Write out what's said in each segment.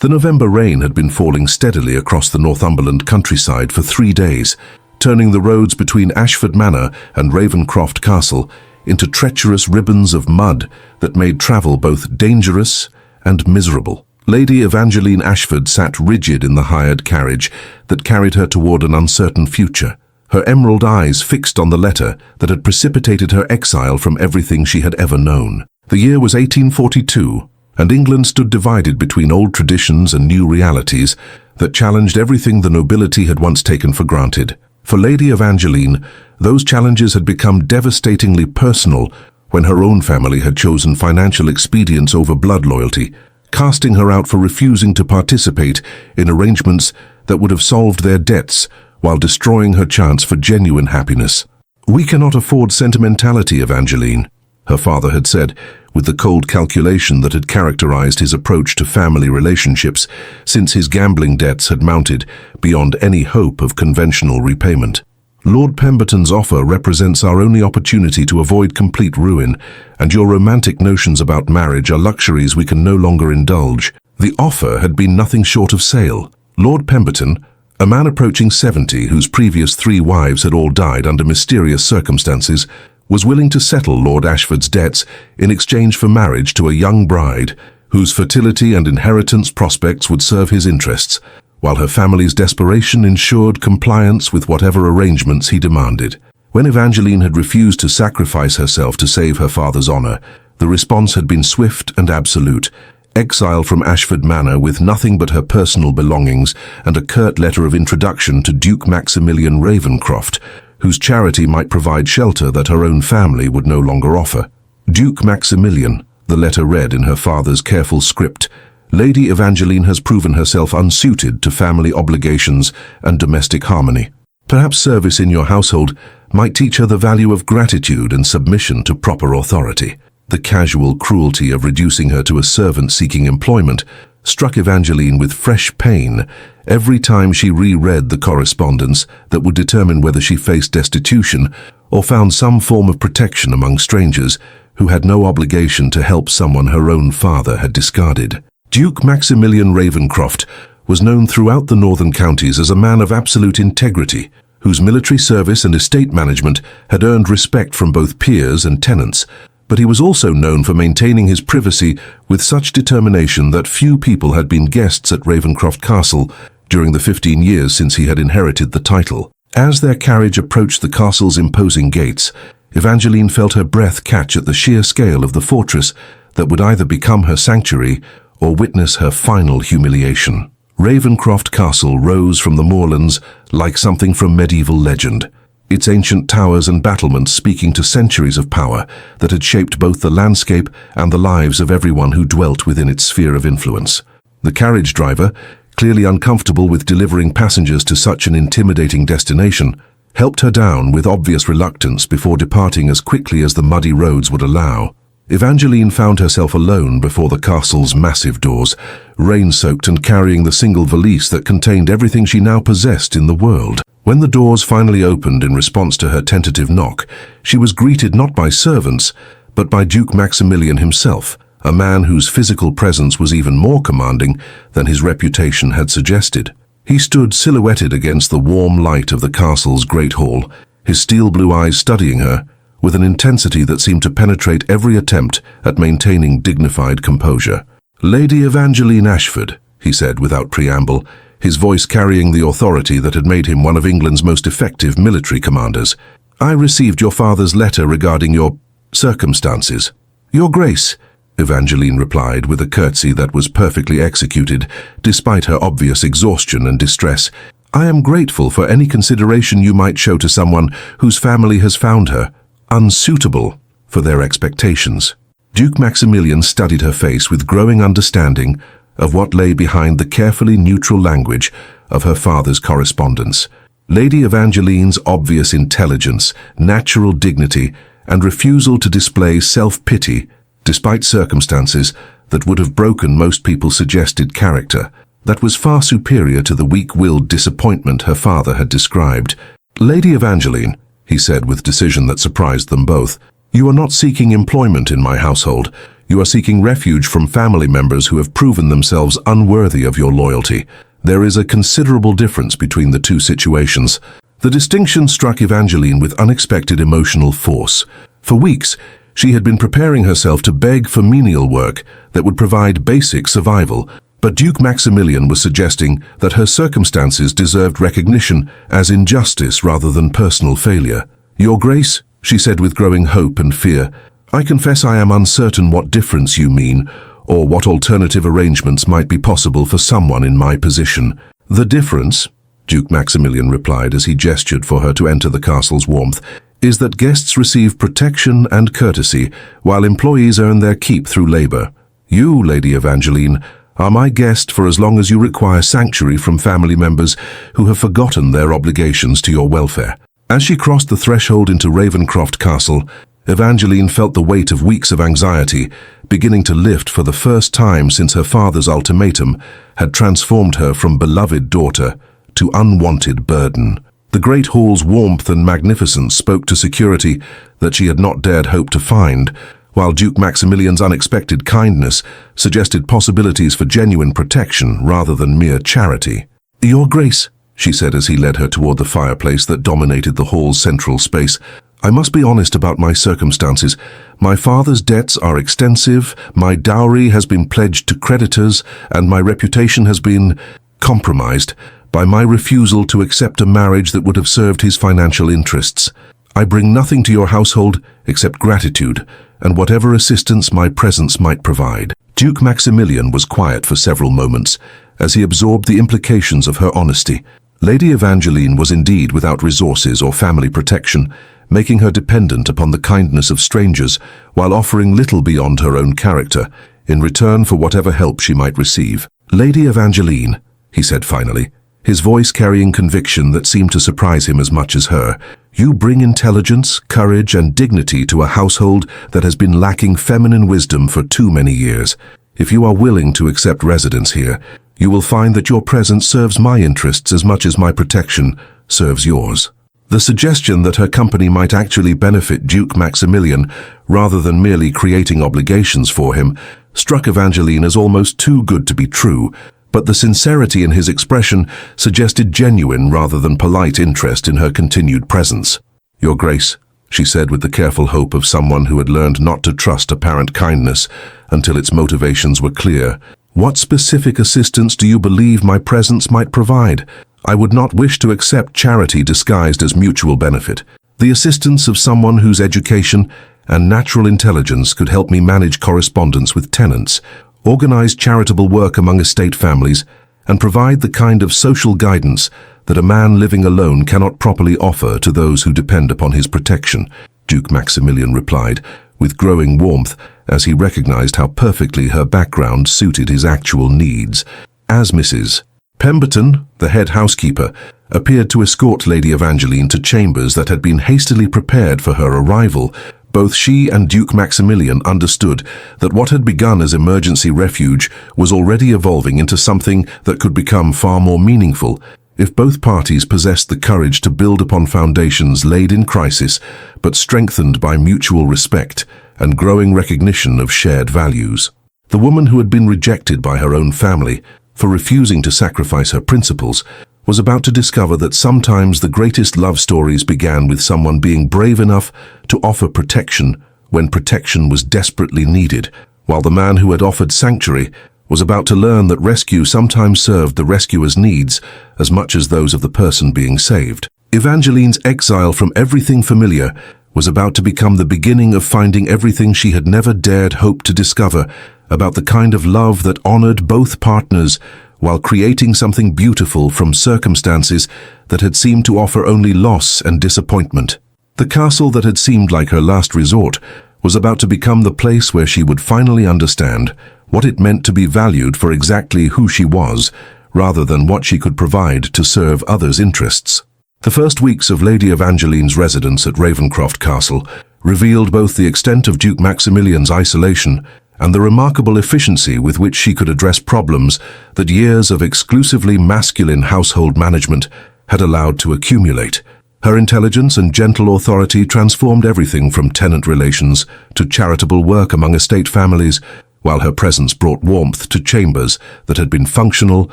The November rain had been falling steadily across the Northumberland countryside for 3 days, turning the roads between Ashford Manor and Ravenscroft Castle into treacherous ribbons of mud that made travel both dangerous and miserable. Lady Evangeline Ashford sat rigid in the hired carriage that carried her toward an uncertain future, her emerald eyes fixed on the letter that had precipitated her exile from everything she had ever known. The year was 1842, and England stood divided between old traditions and new realities that challenged everything the nobility had once taken for granted. For Lady Evangeline, those challenges had become devastatingly personal when her own family had chosen financial expedience over blood loyalty, casting her out for refusing to participate in arrangements that would have solved their debts while destroying her chance for genuine happiness. "We cannot afford sentimentality, Evangeline," her father had said, with the cold calculation that had characterized his approach to family relationships since his gambling debts had mounted beyond any hope of conventional repayment. "Lord Pemberton's offer represents our only opportunity to avoid complete ruin, and your romantic notions about marriage are luxuries we can no longer indulge." The offer had been nothing short of sale. Lord Pemberton, a man approaching 70 whose previous 3 wives had all died under mysterious circumstances, was willing to settle Lord Ashford's debts in exchange for marriage to a young bride whose fertility and inheritance prospects would serve his interests, while her family's desperation ensured compliance with whatever arrangements he demanded. When Evangeline had refused to sacrifice herself to save her father's honor, the response had been swift and absolute: exile from Ashford Manor with nothing but her personal belongings and a curt letter of introduction to Duke Maximilian Ravenscroft, whose charity might provide shelter that her own family would no longer offer. "Duke Maximilian," the letter read in her father's careful script, "Lady Evangeline has proven herself unsuited to family obligations and domestic harmony. Perhaps service in your household might teach her the value of gratitude and submission to proper authority." The casual cruelty of reducing her to a servant seeking employment struck Evangeline with fresh pain every time she reread the correspondence that would determine whether she faced destitution or found some form of protection among strangers who had no obligation to help someone her own father had discarded. Duke Maximilian Ravenscroft was known throughout the northern counties as a man of absolute integrity, whose military service and estate management had earned respect from both peers and tenants, but he was also known for maintaining his privacy with such determination that few people had been guests at Ravenscroft Castle during the 15 years since he had inherited the title. As their carriage approached the castle's imposing gates, Evangeline felt her breath catch at the sheer scale of the fortress that would either become her sanctuary or witness her final humiliation. Ravenscroft Castle rose from the moorlands like something from medieval legend, its ancient towers and battlements speaking to centuries of power that had shaped both the landscape and the lives of everyone who dwelt within its sphere of influence. The carriage driver, clearly uncomfortable with delivering passengers to such an intimidating destination, helped her down with obvious reluctance before departing as quickly as the muddy roads would allow. Evangeline found herself alone before the castle's massive doors, rain-soaked and carrying the single valise that contained everything she now possessed in the world. When the doors finally opened in response to her tentative knock, she was greeted not by servants, but by Duke Maximilian himself, a man whose physical presence was even more commanding than his reputation had suggested. He stood silhouetted against the warm light of the castle's great hall, his steel-blue eyes studying her, with an intensity that seemed to penetrate every attempt at maintaining dignified composure. "Lady Evangeline Ashford," he said without preamble, his voice carrying the authority that had made him one of England's most effective military commanders. "I received your father's letter regarding your circumstances." "Your Grace," Evangeline replied with a curtsy that was perfectly executed, despite her obvious exhaustion and distress, "I am grateful for any consideration you might show to someone whose family has found her unsuitable for their expectations." Duke Maximilian studied her face with growing understanding of what lay behind the carefully neutral language of her father's correspondence. Lady Evangeline's obvious intelligence, natural dignity, and refusal to display self-pity, despite circumstances that would have broken most people's suggested character, that was far superior to the weak-willed disappointment her father had described. "Lady Evangeline," he said with decision that surprised them both, "you are not seeking employment in my household. You are seeking refuge from family members who have proven themselves unworthy of your loyalty. There is a considerable difference between the two situations. The distinction struck Evangeline with unexpected emotional force. For weeks, she had been preparing herself to beg for menial work that would provide basic survival, but Duke Maximilian was suggesting that her circumstances deserved recognition as injustice rather than personal failure. "Your Grace," she said with growing hope and fear, "I confess I am uncertain what difference you mean, or what alternative arrangements might be possible for someone in my position." "The difference," Duke Maximilian replied as he gestured for her to enter the castle's warmth, "is that guests receive protection and courtesy, while employees earn their keep through labor. You, Lady Evangeline, are my guest for as long as you require sanctuary from family members who have forgotten their obligations to your welfare." As she crossed the threshold into Ravencroft Castle, Evangeline felt the weight of weeks of anxiety beginning to lift for the first time since her father's ultimatum had transformed her from beloved daughter to unwanted burden. The great hall's warmth and magnificence spoke to security that she had not dared hope to find, while Duke Maximilian's unexpected kindness suggested possibilities for genuine protection rather than mere charity. "Your Grace," she said as he led her toward the fireplace that dominated the hall's central space, "I must be honest about my circumstances. My father's debts are extensive, my dowry has been pledged to creditors, and my reputation has been compromised by my refusal to accept a marriage that would have served his financial interests. I bring nothing to your household except gratitude and whatever assistance my presence might provide." Duke Maximilian was quiet for several moments as he absorbed the implications of her honesty. Lady Evangeline was indeed without resources or family protection, making her dependent upon the kindness of strangers while offering little beyond her own character in return for whatever help she might receive. "Lady Evangeline," he said finally, his voice carrying conviction that seemed to surprise him as much as her, "you bring intelligence, courage, and dignity to a household that has been lacking feminine wisdom for too many years. If you are willing to accept residence here, you will find that your presence serves my interests as much as my protection serves yours." The suggestion that her company might actually benefit Duke Maximilian rather than merely creating obligations for him struck Evangeline as almost too good to be true, but the sincerity in his expression suggested genuine rather than polite interest in her continued presence. "Your Grace," she said with the careful hope of someone who had learned not to trust apparent kindness until its motivations were clear, "what specific assistance do you believe my presence might provide? I would not wish to accept charity disguised as mutual benefit. The assistance of someone whose education and natural intelligence could help me manage correspondence with tenants, organize charitable work among estate families, and provide the kind of social guidance that a man living alone cannot properly offer to those who depend upon his protection," Duke Maximilian replied, with growing warmth as he recognized how perfectly her background suited his actual needs. As Mrs. Pemberton, the head housekeeper, appeared to escort Lady Evangeline to chambers that had been hastily prepared for her arrival, both she and Duke Maximilian understood that what had begun as emergency refuge was already evolving into something that could become far more meaningful if both parties possessed the courage to build upon foundations laid in crisis but strengthened by mutual respect and growing recognition of shared values. The woman who had been rejected by her own family for refusing to sacrifice her principles was about to discover that sometimes the greatest love stories began with someone being brave enough to offer protection when protection was desperately needed, while the man who had offered sanctuary was about to learn that rescue sometimes served the rescuer's needs as much as those of the person being saved. Evangeline's exile from everything familiar was about to become the beginning of finding everything she had never dared hope to discover about the kind of love that honored both partners while creating something beautiful from circumstances that had seemed to offer only loss and disappointment. The castle that had seemed like her last resort was about to become the place where she would finally understand what it meant to be valued for exactly who she was, rather than what she could provide to serve others' interests. The first weeks of Lady Evangeline's residence at Ravencroft Castle revealed both the extent of Duke Maximilian's isolation and the remarkable efficiency with which she could address problems that years of exclusively masculine household management had allowed to accumulate. Her intelligence and gentle authority transformed everything from tenant relations to charitable work among estate families, while her presence brought warmth to chambers that had been functional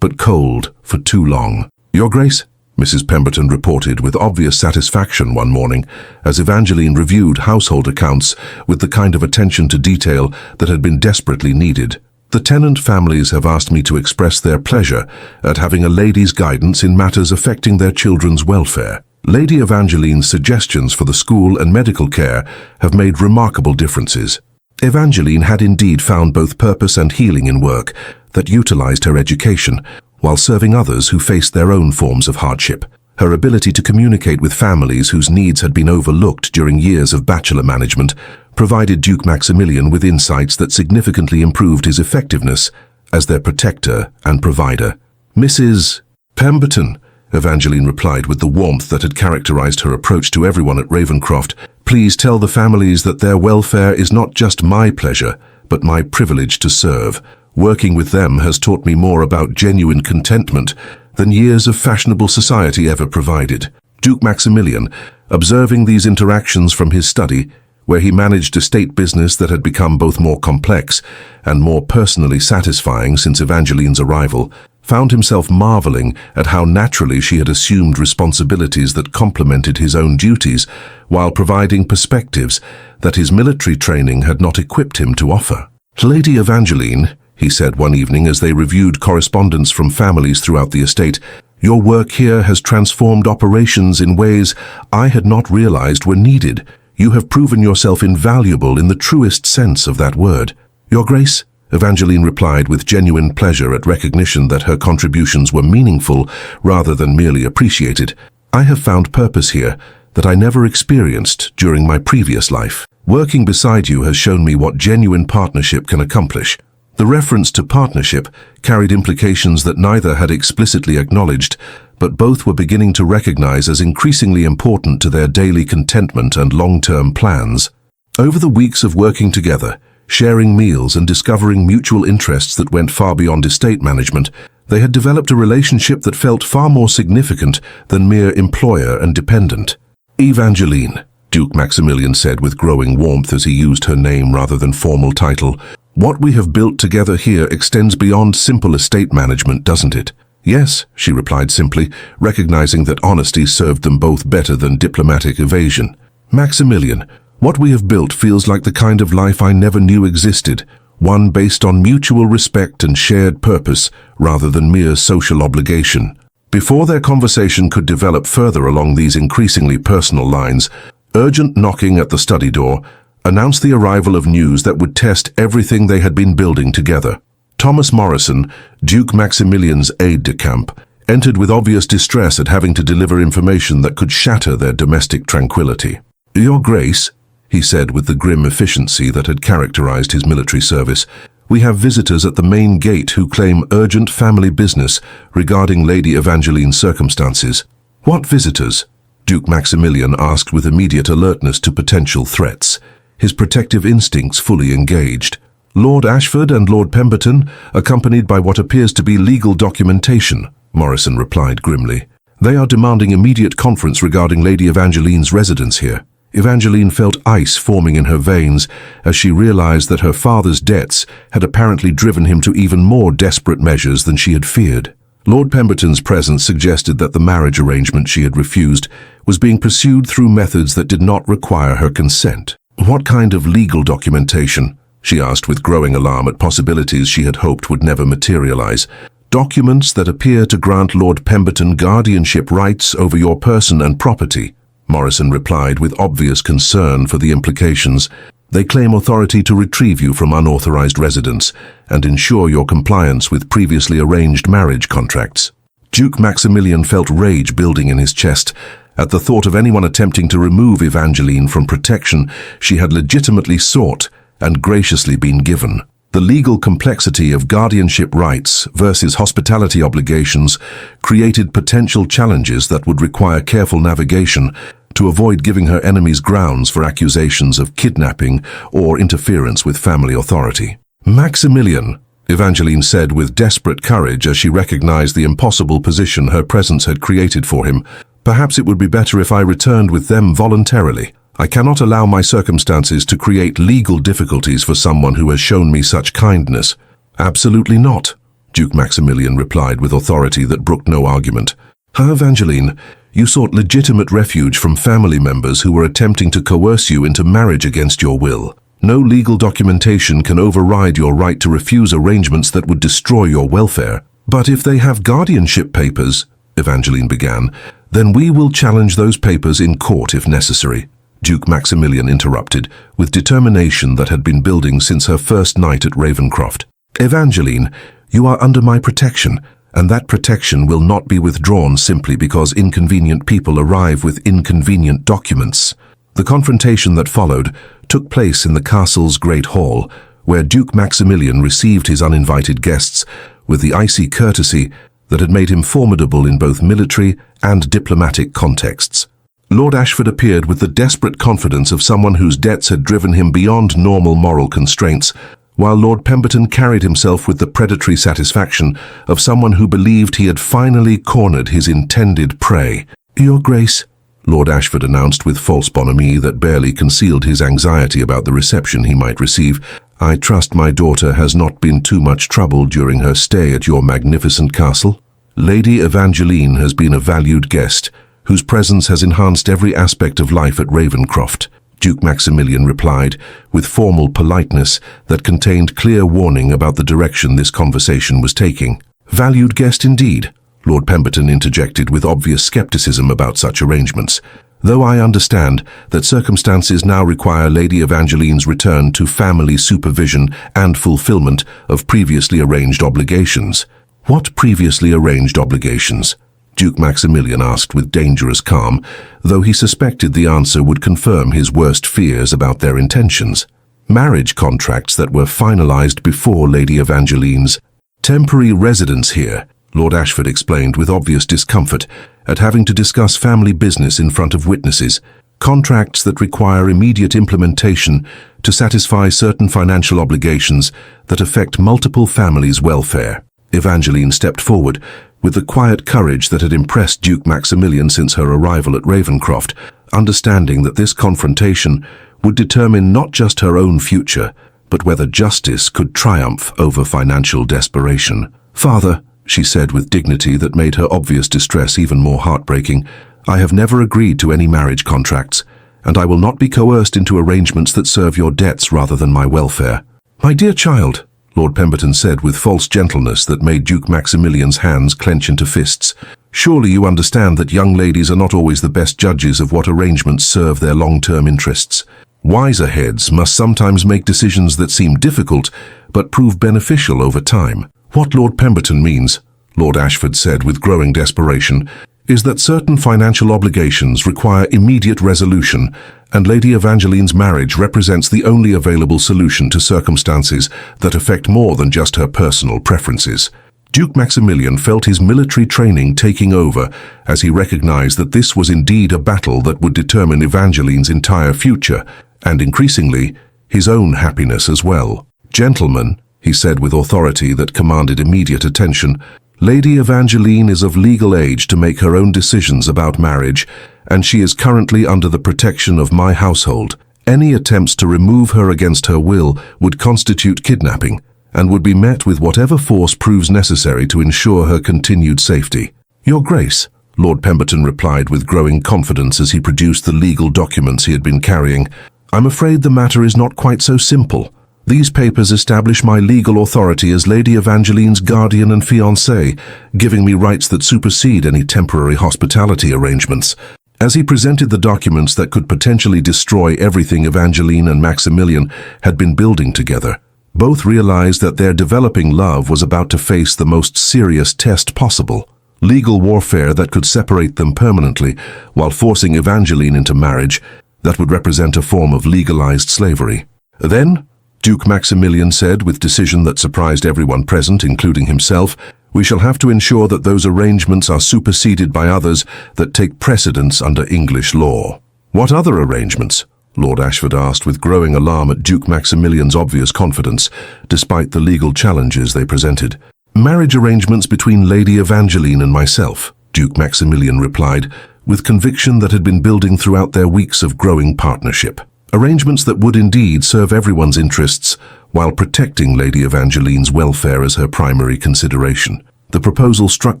but cold for too long. "Your Grace," Mrs. Pemberton reported with obvious satisfaction one morning, as Evangeline reviewed household accounts with the kind of attention to detail that had been desperately needed. "The tenant families have asked me to express their pleasure at having a lady's guidance in matters affecting their children's welfare. Lady Evangeline's suggestions for the school and medical care have made remarkable differences." Evangeline had indeed found both purpose and healing in work that utilized her education, while serving others who faced their own forms of hardship. Her ability to communicate with families whose needs had been overlooked during years of bachelor management provided Duke Maximilian with insights that significantly improved his effectiveness as their protector and provider. "Mrs. Pemberton," Evangeline replied with the warmth that had characterized her approach to everyone at Ravencroft, "please tell the families that their welfare is not just my pleasure, but my privilege to serve. Working with them has taught me more about genuine contentment than years of fashionable society ever provided." Duke Maximilian, observing these interactions from his study, where he managed a state business that had become both more complex and more personally satisfying since Evangeline's arrival, found himself marveling at how naturally she had assumed responsibilities that complemented his own duties while providing perspectives that his military training had not equipped him to offer. "Lady Evangeline," he said one evening as they reviewed correspondence from families throughout the estate, "your work here has transformed operations in ways I had not realized were needed. You have proven yourself invaluable in the truest sense of that word." "Your Grace," Evangeline replied with genuine pleasure at recognition that her contributions were meaningful rather than merely appreciated, "I have found purpose here that I never experienced during my previous life. Working beside you has shown me what genuine partnership can accomplish." The reference to partnership carried implications that neither had explicitly acknowledged, but both were beginning to recognize as increasingly important to their daily contentment and long-term plans. Over the weeks of working together, sharing meals and discovering mutual interests that went far beyond estate management, they had developed a relationship that felt far more significant than mere employer and dependent. "Evangeline," Duke Maximilian said with growing warmth as he used her name rather than formal title, "what we have built together here extends beyond simple estate management, doesn't it?" "Yes," she replied simply, recognizing that honesty served them both better than diplomatic evasion. "Maximilian, what we have built feels like the kind of life I never knew existed, one based on mutual respect and shared purpose rather than mere social obligation." Before their conversation could develop further along these increasingly personal lines, urgent knocking at the study door announced the arrival of news that would test everything they had been building together. Thomas Morrison, Duke Maximilian's aide-de-camp, entered with obvious distress at having to deliver information that could shatter their domestic tranquility. "Your Grace," he said with the grim efficiency that had characterized his military service, "we have visitors at the main gate who claim urgent family business regarding Lady Evangeline's circumstances." "What visitors?" Duke Maximilian asked with immediate alertness to potential threats, his protective instincts fully engaged. "Lord Ashford and Lord Pemberton, accompanied by what appears to be legal documentation," Morrison replied grimly. "They are demanding immediate conference regarding Lady Evangeline's residence here." Evangeline felt ice forming in her veins as she realized that her father's debts had apparently driven him to even more desperate measures than she had feared. Lord Pemberton's presence suggested that the marriage arrangement she had refused was being pursued through methods that did not require her consent. "What kind of legal documentation?" she asked with growing alarm at possibilities she had hoped would never materialize. "Documents that appear to grant Lord Pemberton guardianship rights over your person and property," Morrison replied with obvious concern for the implications. "They claim authority to retrieve you from unauthorized residence and ensure your compliance with previously arranged marriage contracts." Duke Maximilian felt rage building in his chest at the thought of anyone attempting to remove Evangeline from protection she had legitimately sought and graciously been given. The legal complexity of guardianship rights versus hospitality obligations created potential challenges that would require careful navigation to avoid giving her enemies grounds for accusations of kidnapping or interference with family authority. "Maximilian," Evangeline said with desperate courage as she recognized the impossible position her presence had created for him, Perhaps it would be better if I returned with them voluntarily. I cannot allow my circumstances to create legal difficulties for someone who has shown me such kindness. Absolutely not, Duke Maximilian replied with authority that brooked no argument. Evangeline, you sought legitimate refuge from family members who were attempting to coerce you into marriage against your will. No legal documentation can override your right to refuse arrangements that would destroy your welfare. But if they have guardianship papers, Evangeline began, then we will challenge those papers in court if necessary. Duke Maximilian interrupted, with determination that had been building since her first night at Ravencroft. Evangeline, you are under my protection, and that protection will not be withdrawn simply because inconvenient people arrive with inconvenient documents. The confrontation that followed took place in the castle's great hall, where Duke Maximilian received his uninvited guests with the icy courtesy that had made him formidable in both military and diplomatic contexts. Lord Ashford appeared with the desperate confidence of someone whose debts had driven him beyond normal moral constraints, while Lord Pemberton carried himself with the predatory satisfaction of someone who believed he had finally cornered his intended prey. Your Grace, Lord Ashford announced with false bonhomie that barely concealed his anxiety about the reception he might receive, I trust my daughter has not been too much trouble during her stay at your magnificent castle. Lady Evangeline has been a valued guest, whose presence has enhanced every aspect of life at Ravencroft, Duke Maximilian replied, with formal politeness that contained clear warning about the direction this conversation was taking. Valued guest indeed, Lord Pemberton interjected with obvious skepticism about such arrangements, though I understand that circumstances now require Lady Evangeline's return to family supervision and fulfillment of previously arranged obligations. What previously arranged obligations? Duke Maximilian asked with dangerous calm, though he suspected the answer would confirm his worst fears about their intentions. Marriage contracts that were finalized before Lady Evangeline's temporary residence here, Lord Ashford explained with obvious discomfort at having to discuss family business in front of witnesses, contracts that require immediate implementation to satisfy certain financial obligations that affect multiple families' welfare. Evangeline stepped forward, with the quiet courage that had impressed Duke Maximilian since her arrival at Ravencroft, understanding that this confrontation would determine not just her own future, but whether justice could triumph over financial desperation. Father, she said with dignity that made her obvious distress even more heartbreaking, I have never agreed to any marriage contracts, and I will not be coerced into arrangements that serve your debts rather than my welfare. My dear child, Lord Pemberton said with false gentleness that made Duke Maximilian's hands clench into fists, surely you understand that young ladies are not always the best judges of what arrangements serve their long-term interests. Wiser heads must sometimes make decisions that seem difficult, but prove beneficial over time. What Lord Pemberton means, Lord Ashford said with growing desperation, is that certain financial obligations require immediate resolution, and Lady Evangeline's marriage represents the only available solution to circumstances that affect more than just her personal preferences. Duke Maximilian felt his military training taking over as he recognized that this was indeed a battle that would determine Evangeline's entire future, and increasingly, his own happiness as well. Gentlemen, he said with authority that commanded immediate attention, Lady Evangeline is of legal age to make her own decisions about marriage, and she is currently under the protection of my household. Any attempts to remove her against her will would constitute kidnapping, and would be met with whatever force proves necessary to ensure her continued safety. Your Grace, Lord Pemberton replied with growing confidence as he produced the legal documents he had been carrying, I'm afraid the matter is not quite so simple. These papers establish my legal authority as Lady Evangeline's guardian and fiancé, giving me rights that supersede any temporary hospitality arrangements. As he presented the documents that could potentially destroy everything Evangeline and Maximilian had been building together, both realized that their developing love was about to face the most serious test possible. Legal warfare that could separate them permanently, while forcing Evangeline into marriage that would represent a form of legalized slavery. Then, Duke Maximilian said with decision that surprised everyone present, including himself, we shall have to ensure that those arrangements are superseded by others that take precedence under English law. What other arrangements? Lord Ashford asked with growing alarm at Duke Maximilian's obvious confidence, despite the legal challenges they presented. Marriage arrangements between Lady Evangeline and myself, Duke Maximilian replied, with conviction that had been building throughout their weeks of growing partnership. Arrangements that would indeed serve everyone's interests while protecting Lady Evangeline's welfare as her primary consideration. The proposal struck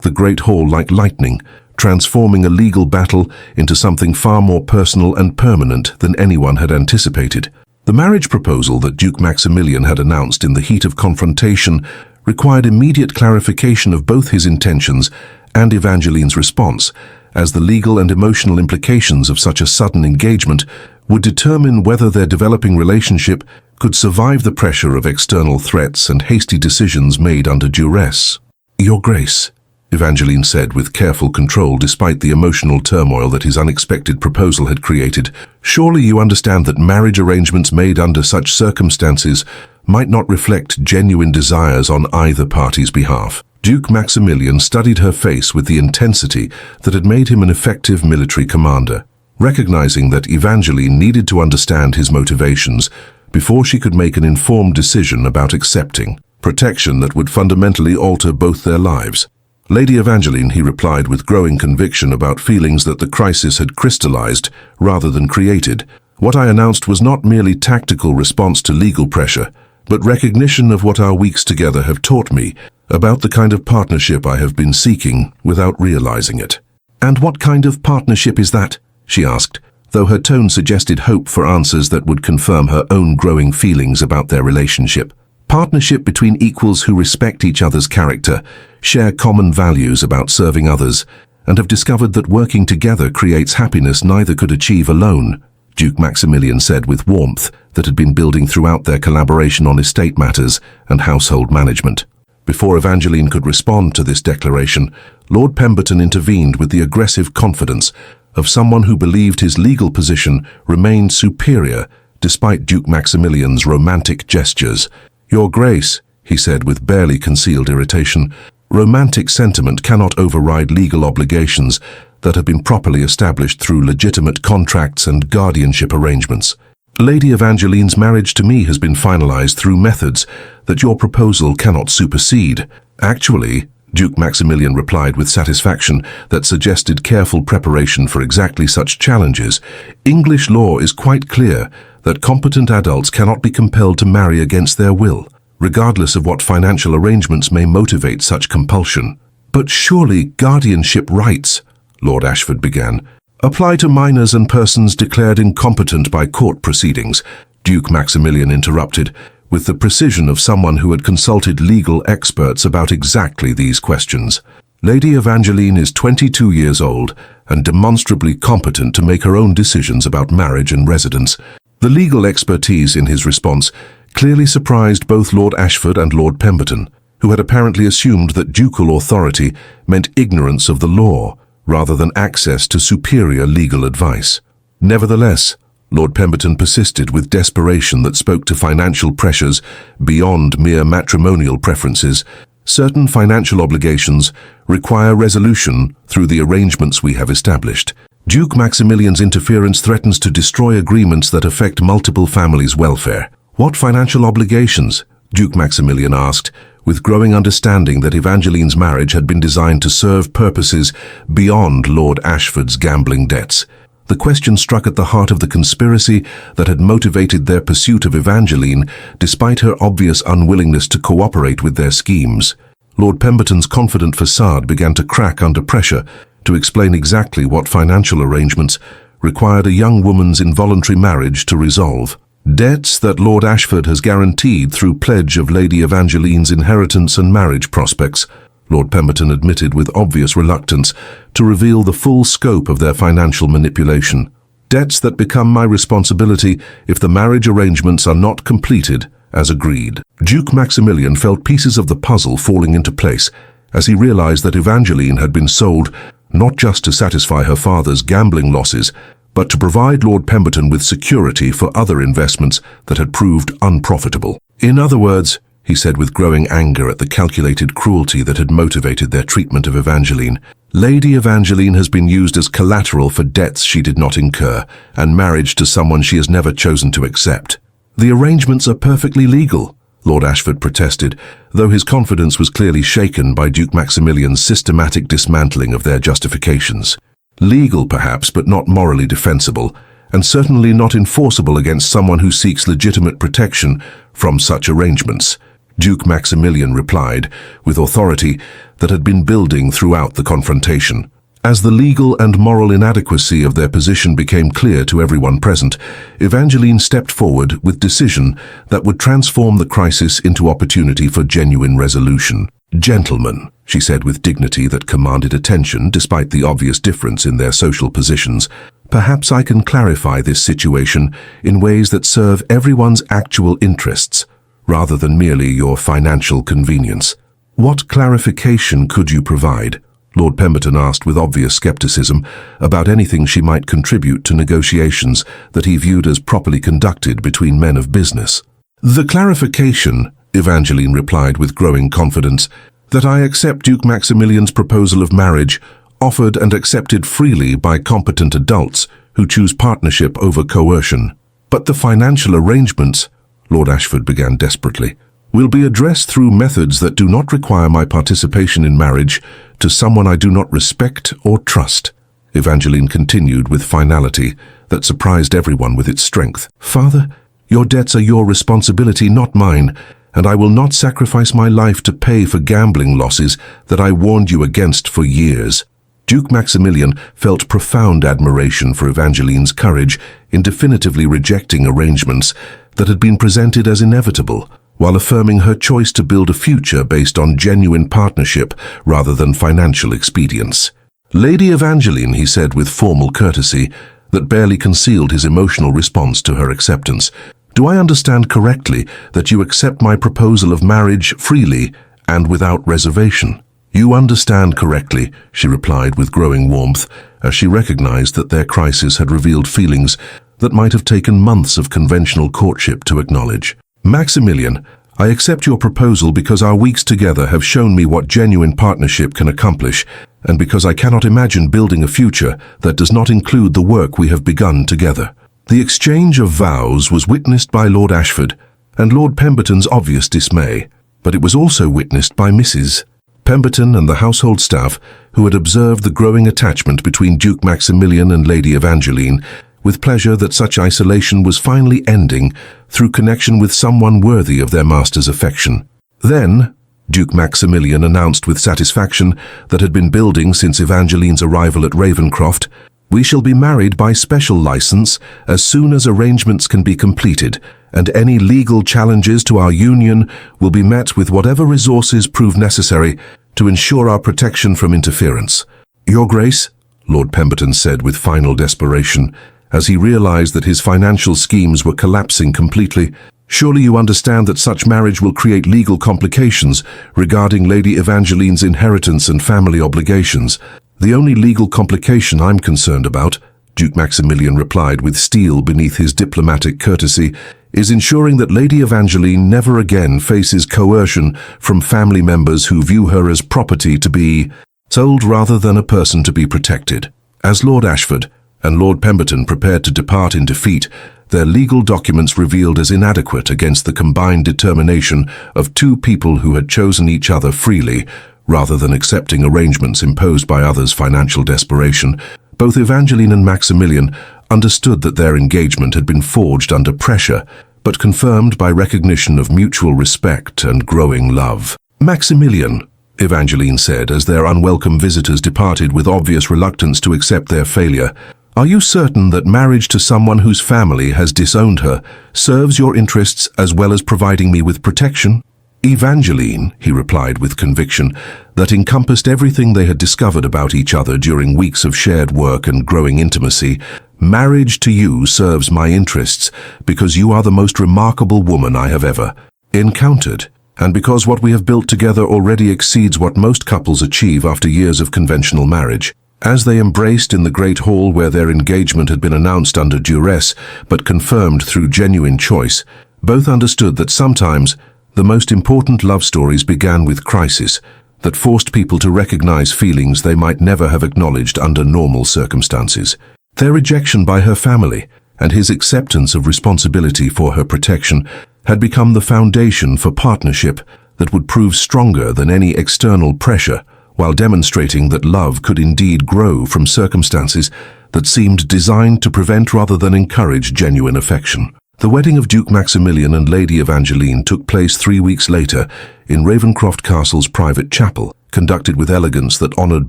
the Great Hall like lightning, transforming a legal battle into something far more personal and permanent than anyone had anticipated. The marriage proposal that Duke Maximilian had announced in the heat of confrontation required immediate clarification of both his intentions and Evangeline's response, as the legal and emotional implications of such a sudden engagement would determine whether their developing relationship could survive the pressure of external threats and hasty decisions made under duress. "Your Grace," Evangeline said with careful control despite the emotional turmoil that his unexpected proposal had created, "surely you understand that marriage arrangements made under such circumstances might not reflect genuine desires on either party's behalf." Duke Maximilian studied her face with the intensity that had made him an effective military commander, recognizing that Evangeline needed to understand his motivations before she could make an informed decision about accepting protection that would fundamentally alter both their lives. "Lady Evangeline," he replied with growing conviction about feelings that the crisis had crystallized rather than created, "what I announced was not merely tactical response to legal pressure, but recognition of what our weeks together have taught me about the kind of partnership I have been seeking without realizing it." "And what kind of partnership is that?" she asked, though her tone suggested hope for answers that would confirm her own growing feelings about their relationship. "Partnership between equals who respect each other's character, share common values about serving others, and have discovered that working together creates happiness neither could achieve alone," Duke Maximilian said with warmth that had been building throughout their collaboration on estate matters and household management. Before Evangeline could respond to this declaration, Lord Pemberton intervened with the aggressive confidence of someone who believed his legal position remained superior despite Duke Maximilian's romantic gestures. "Your Grace," he said with barely concealed irritation, "romantic sentiment cannot override legal obligations that have been properly established through legitimate contracts and guardianship arrangements. Lady Evangeline's marriage to me has been finalized through methods that your proposal cannot supersede." "Actually," Duke Maximilian replied with satisfaction that suggested careful preparation for exactly such challenges, "English law is quite clear that competent adults cannot be compelled to marry against their will, regardless of what financial arrangements may motivate such compulsion." "But surely guardianship rights," Lord Ashford began, "apply to minors and persons declared incompetent by court proceedings," Duke Maximilian interrupted, with the precision of someone who had consulted legal experts about exactly these questions. "Lady Evangeline is 22 years old and demonstrably competent to make her own decisions about marriage and residence." The legal expertise in his response clearly surprised both Lord Ashford and Lord Pemberton, who had apparently assumed that ducal authority meant ignorance of the law rather than access to superior legal advice. Nevertheless, Lord Pemberton persisted with desperation that spoke to financial pressures beyond mere matrimonial preferences. "Certain financial obligations require resolution through the arrangements we have established. Duke Maximilian's interference threatens to destroy agreements that affect multiple families' welfare." "What financial obligations?" Duke Maximilian asked, with growing understanding that Evangeline's marriage had been designed to serve purposes beyond Lord Ashford's gambling debts. The question struck at the heart of the conspiracy that had motivated their pursuit of Evangeline, despite her obvious unwillingness to cooperate with their schemes. Lord Pemberton's confident facade began to crack under pressure to explain exactly what financial arrangements required a young woman's involuntary marriage to resolve. "Debts that Lord Ashford has guaranteed through pledge of Lady Evangeline's inheritance and marriage prospects," Lord Pemberton admitted with obvious reluctance to reveal the full scope of their financial manipulation. "Debts that become my responsibility if the marriage arrangements are not completed as agreed." Duke Maximilian felt pieces of the puzzle falling into place as he realized that Evangeline had been sold not just to satisfy her father's gambling losses, but to provide Lord Pemberton with security for other investments that had proved unprofitable. "In other words," he said with growing anger at the calculated cruelty that had motivated their treatment of Evangeline, "Lady Evangeline has been used as collateral for debts she did not incur and marriage to someone she has never chosen to accept." "The arrangements are perfectly legal," Lord Ashford protested, though his confidence was clearly shaken by Duke Maximilian's systematic dismantling of their justifications. Legal perhaps, but not morally defensible, and certainly not enforceable against someone who seeks legitimate protection from such arrangements. Duke Maximilian replied, with authority that had been building throughout the confrontation. As the legal and moral inadequacy of their position became clear to everyone present, Evangeline stepped forward with decision that would transform the crisis into opportunity for genuine resolution. "Gentlemen," she said with dignity that commanded attention despite the obvious difference in their social positions, "perhaps I can clarify this situation in ways that serve everyone's actual interests, rather than merely your financial convenience." "What clarification could you provide?" Lord Pemberton asked with obvious skepticism about anything she might contribute to negotiations that he viewed as properly conducted between men of business. "The clarification," Evangeline replied with growing confidence, "that I accept Duke Maximilian's proposal of marriage, offered and accepted freely by competent adults who choose partnership over coercion. But the financial arrangements," Lord Ashford began desperately, "will be addressed through methods that do not require my participation in marriage to someone I do not respect or trust." Evangeline continued with finality that surprised everyone with its strength. "Father, your debts are your responsibility, not mine, and I will not sacrifice my life to pay for gambling losses that I warned you against for years." Duke Maximilian felt profound admiration for Evangeline's courage in definitively rejecting arrangements that had been presented as inevitable, while affirming her choice to build a future based on genuine partnership rather than financial expedience. "Lady Evangeline," he said with formal courtesy that barely concealed his emotional response to her acceptance, "do I understand correctly that you accept my proposal of marriage freely and without reservation?" "You understand correctly," she replied with growing warmth, as she recognized that their crisis had revealed feelings that might have taken months of conventional courtship to acknowledge. "Maximilian, I accept your proposal because our weeks together have shown me what genuine partnership can accomplish, and because I cannot imagine building a future that does not include the work we have begun together." The exchange of vows was witnessed by Lord Ashford and Lord Pemberton's obvious dismay, but it was also witnessed by Mrs. Pemberton and the household staff, who had observed the growing attachment between Duke Maximilian and Lady Evangeline, with pleasure that such isolation was finally ending through connection with someone worthy of their master's affection. Then, Duke Maximilian announced with satisfaction that had been building since Evangeline's arrival at Ravencroft, "We shall be married by special license as soon as arrangements can be completed, and any legal challenges to our union will be met with whatever resources prove necessary to ensure our protection from interference." "Your Grace," Lord Pemberton said with final desperation, as he realized that his financial schemes were collapsing completely, "surely you understand that such marriage will create legal complications regarding Lady Evangeline's inheritance and family obligations." "The only legal complication I'm concerned about," Duke Maximilian replied with steel beneath his diplomatic courtesy, "is ensuring that Lady Evangeline never again faces coercion from family members who view her as property to be sold rather than a person to be protected." As Lord Ashford and Lord Pemberton prepared to depart in defeat, their legal documents revealed as inadequate against the combined determination of two people who had chosen each other freely, rather than accepting arrangements imposed by others' financial desperation. Both Evangeline and Maximilian understood that their engagement had been forged under pressure, but confirmed by recognition of mutual respect and growing love. "Maximilian," Evangeline said as their unwelcome visitors departed with obvious reluctance to accept their failure, "are you certain that marriage to someone whose family has disowned her serves your interests as well as providing me with protection?" "Evangeline," he replied with conviction that encompassed everything they had discovered about each other during weeks of shared work and growing intimacy, "marriage to you serves my interests because you are the most remarkable woman I have ever encountered, and because what we have built together already exceeds what most couples achieve after years of conventional marriage." As they embraced in the great hall where their engagement had been announced under duress but confirmed through genuine choice, both understood that sometimes the most important love stories began with crisis that forced people to recognize feelings they might never have acknowledged under normal circumstances. Their rejection by her family and his acceptance of responsibility for her protection had become the foundation for partnership that would prove stronger than any external pressure while demonstrating that love could indeed grow from circumstances that seemed designed to prevent rather than encourage genuine affection. The wedding of Duke Maximilian and Lady Evangeline took place 3 weeks later in Ravenscroft Castle's private chapel, conducted with elegance that honoured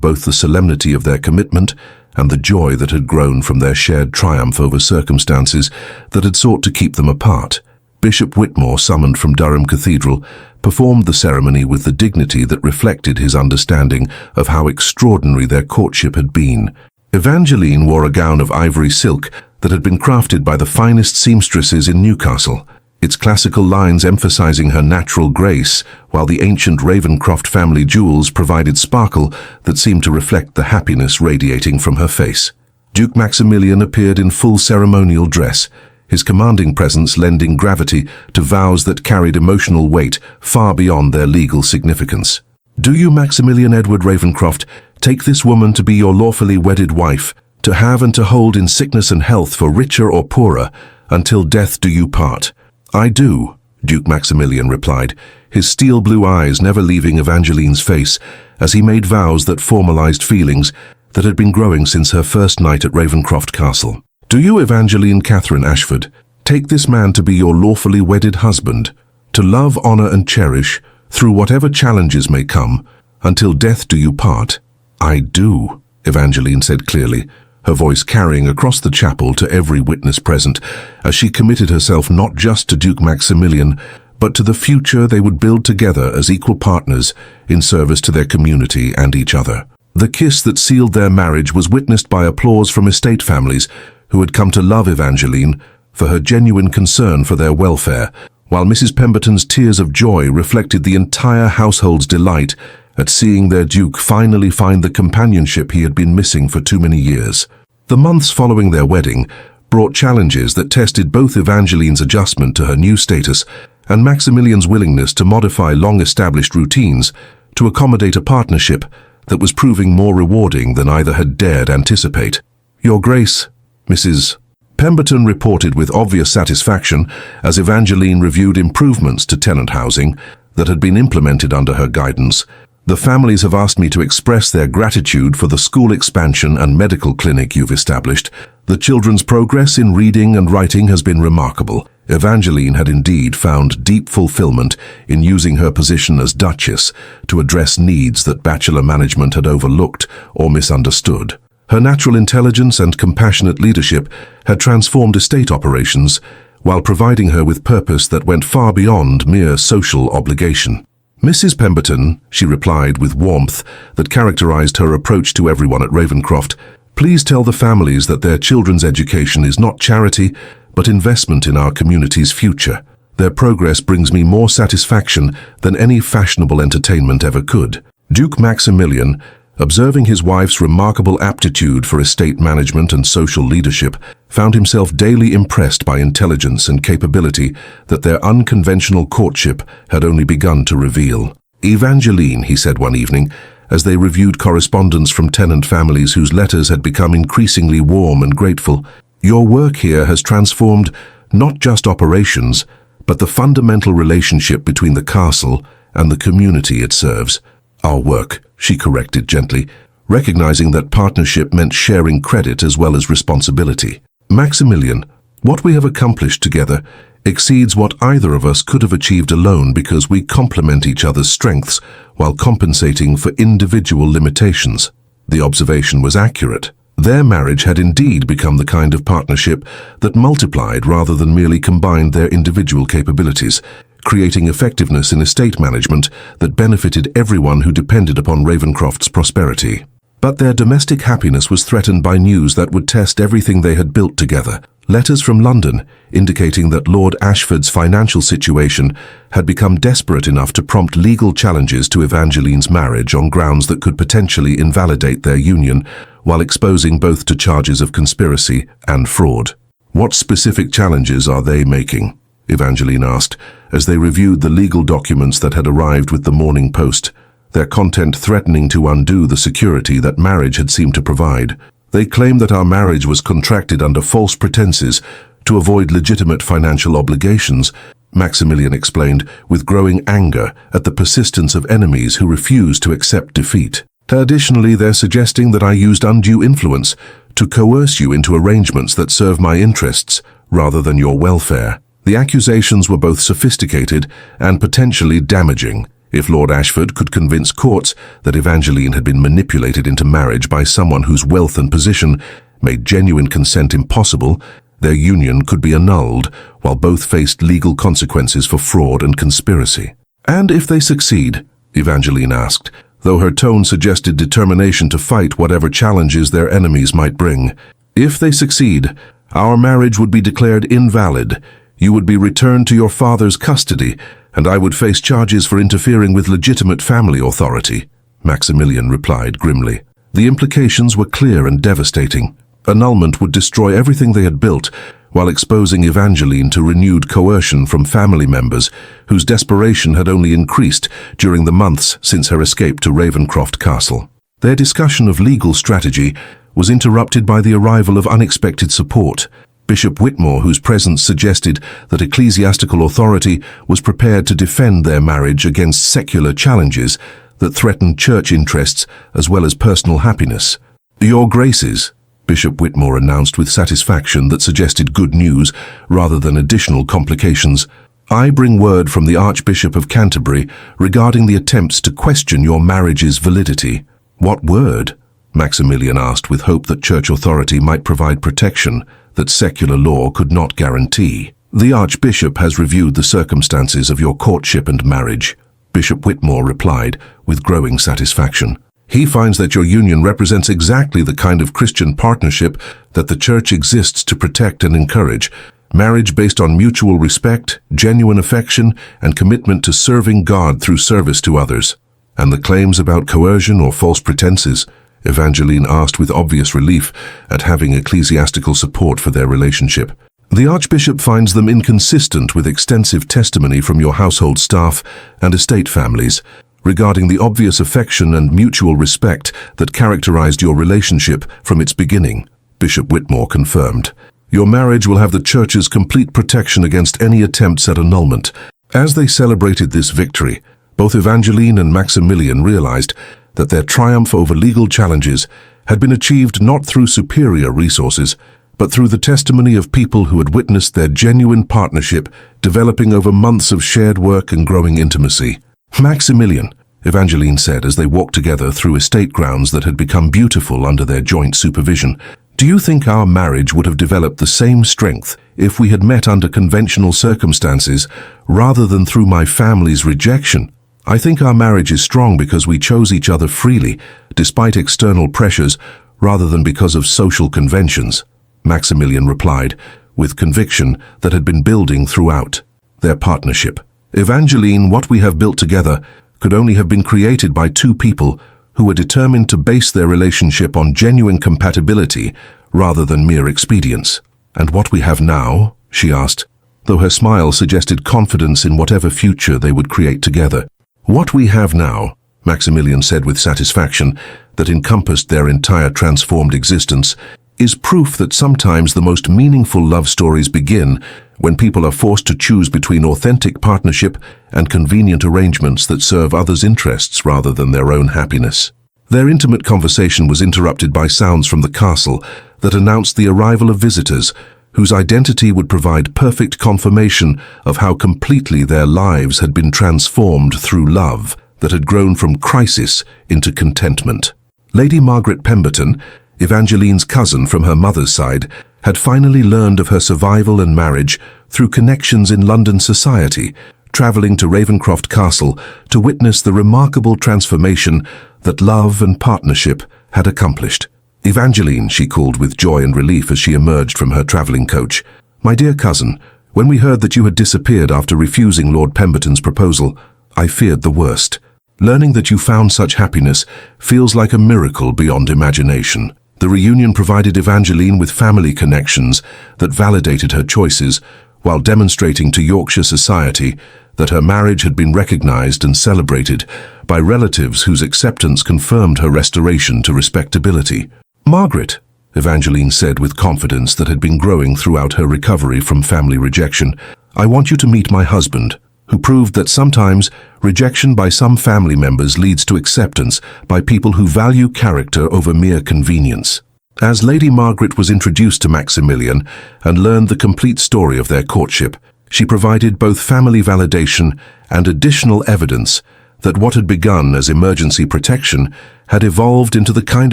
both the solemnity of their commitment and the joy that had grown from their shared triumph over circumstances that had sought to keep them apart. Bishop Whitmore, summoned from Durham Cathedral, performed the ceremony with the dignity that reflected his understanding of how extraordinary their courtship had been. Evangeline wore a gown of ivory silk that had been crafted by the finest seamstresses in Newcastle, its classical lines emphasizing her natural grace, while the ancient Ravenscroft family jewels provided sparkle that seemed to reflect the happiness radiating from her face. Duke Maximilian appeared in full ceremonial dress, his commanding presence lending gravity to vows that carried emotional weight far beyond their legal significance. "Do you, Maximilian Edward Ravenscroft, take this woman to be your lawfully wedded wife, to have and to hold in sickness and health for richer or poorer, until death do you part?" "I do," Duke Maximilian replied, his steel blue eyes never leaving Evangeline's face as he made vows that formalized feelings that had been growing since her first night at Ravenscroft Castle. "Do you, Evangeline Catherine Ashford, take this man to be your lawfully wedded husband, to love, honor, and cherish, through whatever challenges may come, until death do you part?" "I do," Evangeline said clearly, her voice carrying across the chapel to every witness present, as she committed herself not just to Duke Maximilian, but to the future they would build together as equal partners in service to their community and each other. The kiss that sealed their marriage was witnessed by applause from estate families who had come to love Evangeline for her genuine concern for their welfare, while Mrs. Pemberton's tears of joy reflected the entire household's delight at seeing their Duke finally find the companionship he had been missing for too many years. The months following their wedding brought challenges that tested both Evangeline's adjustment to her new status and Maximilian's willingness to modify long-established routines to accommodate a partnership that was proving more rewarding than either had dared anticipate. "Your Grace," Mrs. Pemberton reported with obvious satisfaction as Evangeline reviewed improvements to tenant housing that had been implemented under her guidance. "The families have asked me to express their gratitude for the school expansion and medical clinic you've established. The children's progress in reading and writing has been remarkable." Evangeline had indeed found deep fulfillment in using her position as Duchess to address needs that bachelor management had overlooked or misunderstood. Her natural intelligence and compassionate leadership had transformed estate operations while providing her with purpose that went far beyond mere social obligation. "Mrs. Pemberton," she replied with warmth that characterized her approach to everyone at Ravenscroft, "please tell the families that their children's education is not charity, but investment in our community's future. Their progress brings me more satisfaction than any fashionable entertainment ever could." Duke Maximilian, observing his wife's remarkable aptitude for estate management and social leadership, found himself daily impressed by intelligence and capability that their unconventional courtship had only begun to reveal. "Evangeline," he said one evening, as they reviewed correspondence from tenant families whose letters had become increasingly warm and grateful, "your work here has transformed not just operations, but the fundamental relationship between the castle and the community it serves." "Our work," she corrected gently, recognizing that partnership meant sharing credit as well as responsibility. "Maximilian, what we have accomplished together exceeds what either of us could have achieved alone because we complement each other's strengths while compensating for individual limitations." The observation was accurate. Their marriage had indeed become the kind of partnership that multiplied rather than merely combined their individual capabilities, creating effectiveness in estate management that benefited everyone who depended upon Ravenscroft's prosperity. But their domestic happiness was threatened by news that would test everything they had built together. Letters from London indicating that Lord Ashford's financial situation had become desperate enough to prompt legal challenges to Evangeline's marriage on grounds that could potentially invalidate their union, while exposing both to charges of conspiracy and fraud. "What specific challenges are they making?" Evangeline asked, as they reviewed the legal documents that had arrived with the Morning Post, their content threatening to undo the security that marriage had seemed to provide. "They claim that our marriage was contracted under false pretenses to avoid legitimate financial obligations," Maximilian explained, with growing anger at the persistence of enemies who refused to accept defeat. Additionally, they're suggesting that I used undue influence to coerce you into arrangements that serve my interests rather than your welfare. The accusations were both sophisticated and potentially damaging. If Lord Ashford could convince courts that Evangeline had been manipulated into marriage by someone whose wealth and position made genuine consent impossible, their union could be annulled, while both faced legal consequences for fraud and conspiracy. And if they succeed? Evangeline asked, though her tone suggested determination to fight whatever challenges their enemies might bring. If they succeed, our marriage would be declared invalid. You would be returned to your father's custody, and I would face charges for interfering with legitimate family authority, Maximilian replied grimly. The implications were clear and devastating. Annulment would destroy everything they had built, while exposing Evangeline to renewed coercion from family members, whose desperation had only increased during the months since her escape to Ravenscroft Castle. Their discussion of legal strategy was interrupted by the arrival of unexpected support. Bishop Whitmore, whose presence suggested that ecclesiastical authority was prepared to defend their marriage against secular challenges that threatened church interests as well as personal happiness. "Your Graces," Bishop Whitmore announced with satisfaction that suggested good news rather than additional complications, "I bring word from the Archbishop of Canterbury regarding the attempts to question your marriage's validity." "What word?" Maximilian asked, with hope that church authority might provide protection that secular law could not guarantee. "The Archbishop has reviewed the circumstances of your courtship and marriage," Bishop Whitmore replied with growing satisfaction. "He finds that your union represents exactly the kind of Christian partnership that the Church exists to protect and encourage. Marriage based on mutual respect, genuine affection, and commitment to serving God through service to others." "And the claims about coercion or false pretenses?" Evangeline asked with obvious relief at having ecclesiastical support for their relationship. "The Archbishop finds them inconsistent with extensive testimony from your household staff and estate families regarding the obvious affection and mutual respect that characterized your relationship from its beginning," Bishop Whitmore confirmed. "Your marriage will have the Church's complete protection against any attempts at annulment." As they celebrated this victory, both Evangeline and Maximilian realized that their triumph over legal challenges had been achieved not through superior resources, but through the testimony of people who had witnessed their genuine partnership developing over months of shared work and growing intimacy. "Maximilian," Evangeline said as they walked together through estate grounds that had become beautiful under their joint supervision, "do you think our marriage would have developed the same strength if we had met under conventional circumstances rather than through my family's rejection? I think our marriage is strong because we chose each other freely, despite external pressures, rather than because of social conventions," Maximilian replied, with conviction that had been building throughout their partnership. "Evangeline, what we have built together could only have been created by two people who were determined to base their relationship on genuine compatibility rather than mere expedience." "And what we have now?" she asked, though her smile suggested confidence in whatever future they would create together. "What we have now," Maximilian said with satisfaction that encompassed their entire transformed existence, "is proof that sometimes the most meaningful love stories begin when people are forced to choose between authentic partnership and convenient arrangements that serve others' interests rather than their own happiness." Their intimate conversation was interrupted by sounds from the castle that announced the arrival of visitors whose identity would provide perfect confirmation of how completely their lives had been transformed through love that had grown from crisis into contentment. Lady Margaret Pemberton, Evangeline's cousin from her mother's side, had finally learned of her survival and marriage through connections in London society, travelling to Ravenscroft Castle to witness the remarkable transformation that love and partnership had accomplished. "Evangeline," she called with joy and relief as she emerged from her travelling coach. "My dear cousin, when we heard that you had disappeared after refusing Lord Pemberton's proposal, I feared the worst. Learning that you found such happiness feels like a miracle beyond imagination." The reunion provided Evangeline with family connections that validated her choices, while demonstrating to Yorkshire society that her marriage had been recognized and celebrated by relatives whose acceptance confirmed her restoration to respectability. "Margaret," Evangeline said with confidence that had been growing throughout her recovery from family rejection, "I want you to meet my husband, who proved that sometimes rejection by some family members leads to acceptance by people who value character over mere convenience. As Lady Margaret was introduced to Maximilian and learned the complete story of their courtship, she provided both family validation and additional evidence that what had begun as emergency protection had evolved into the kind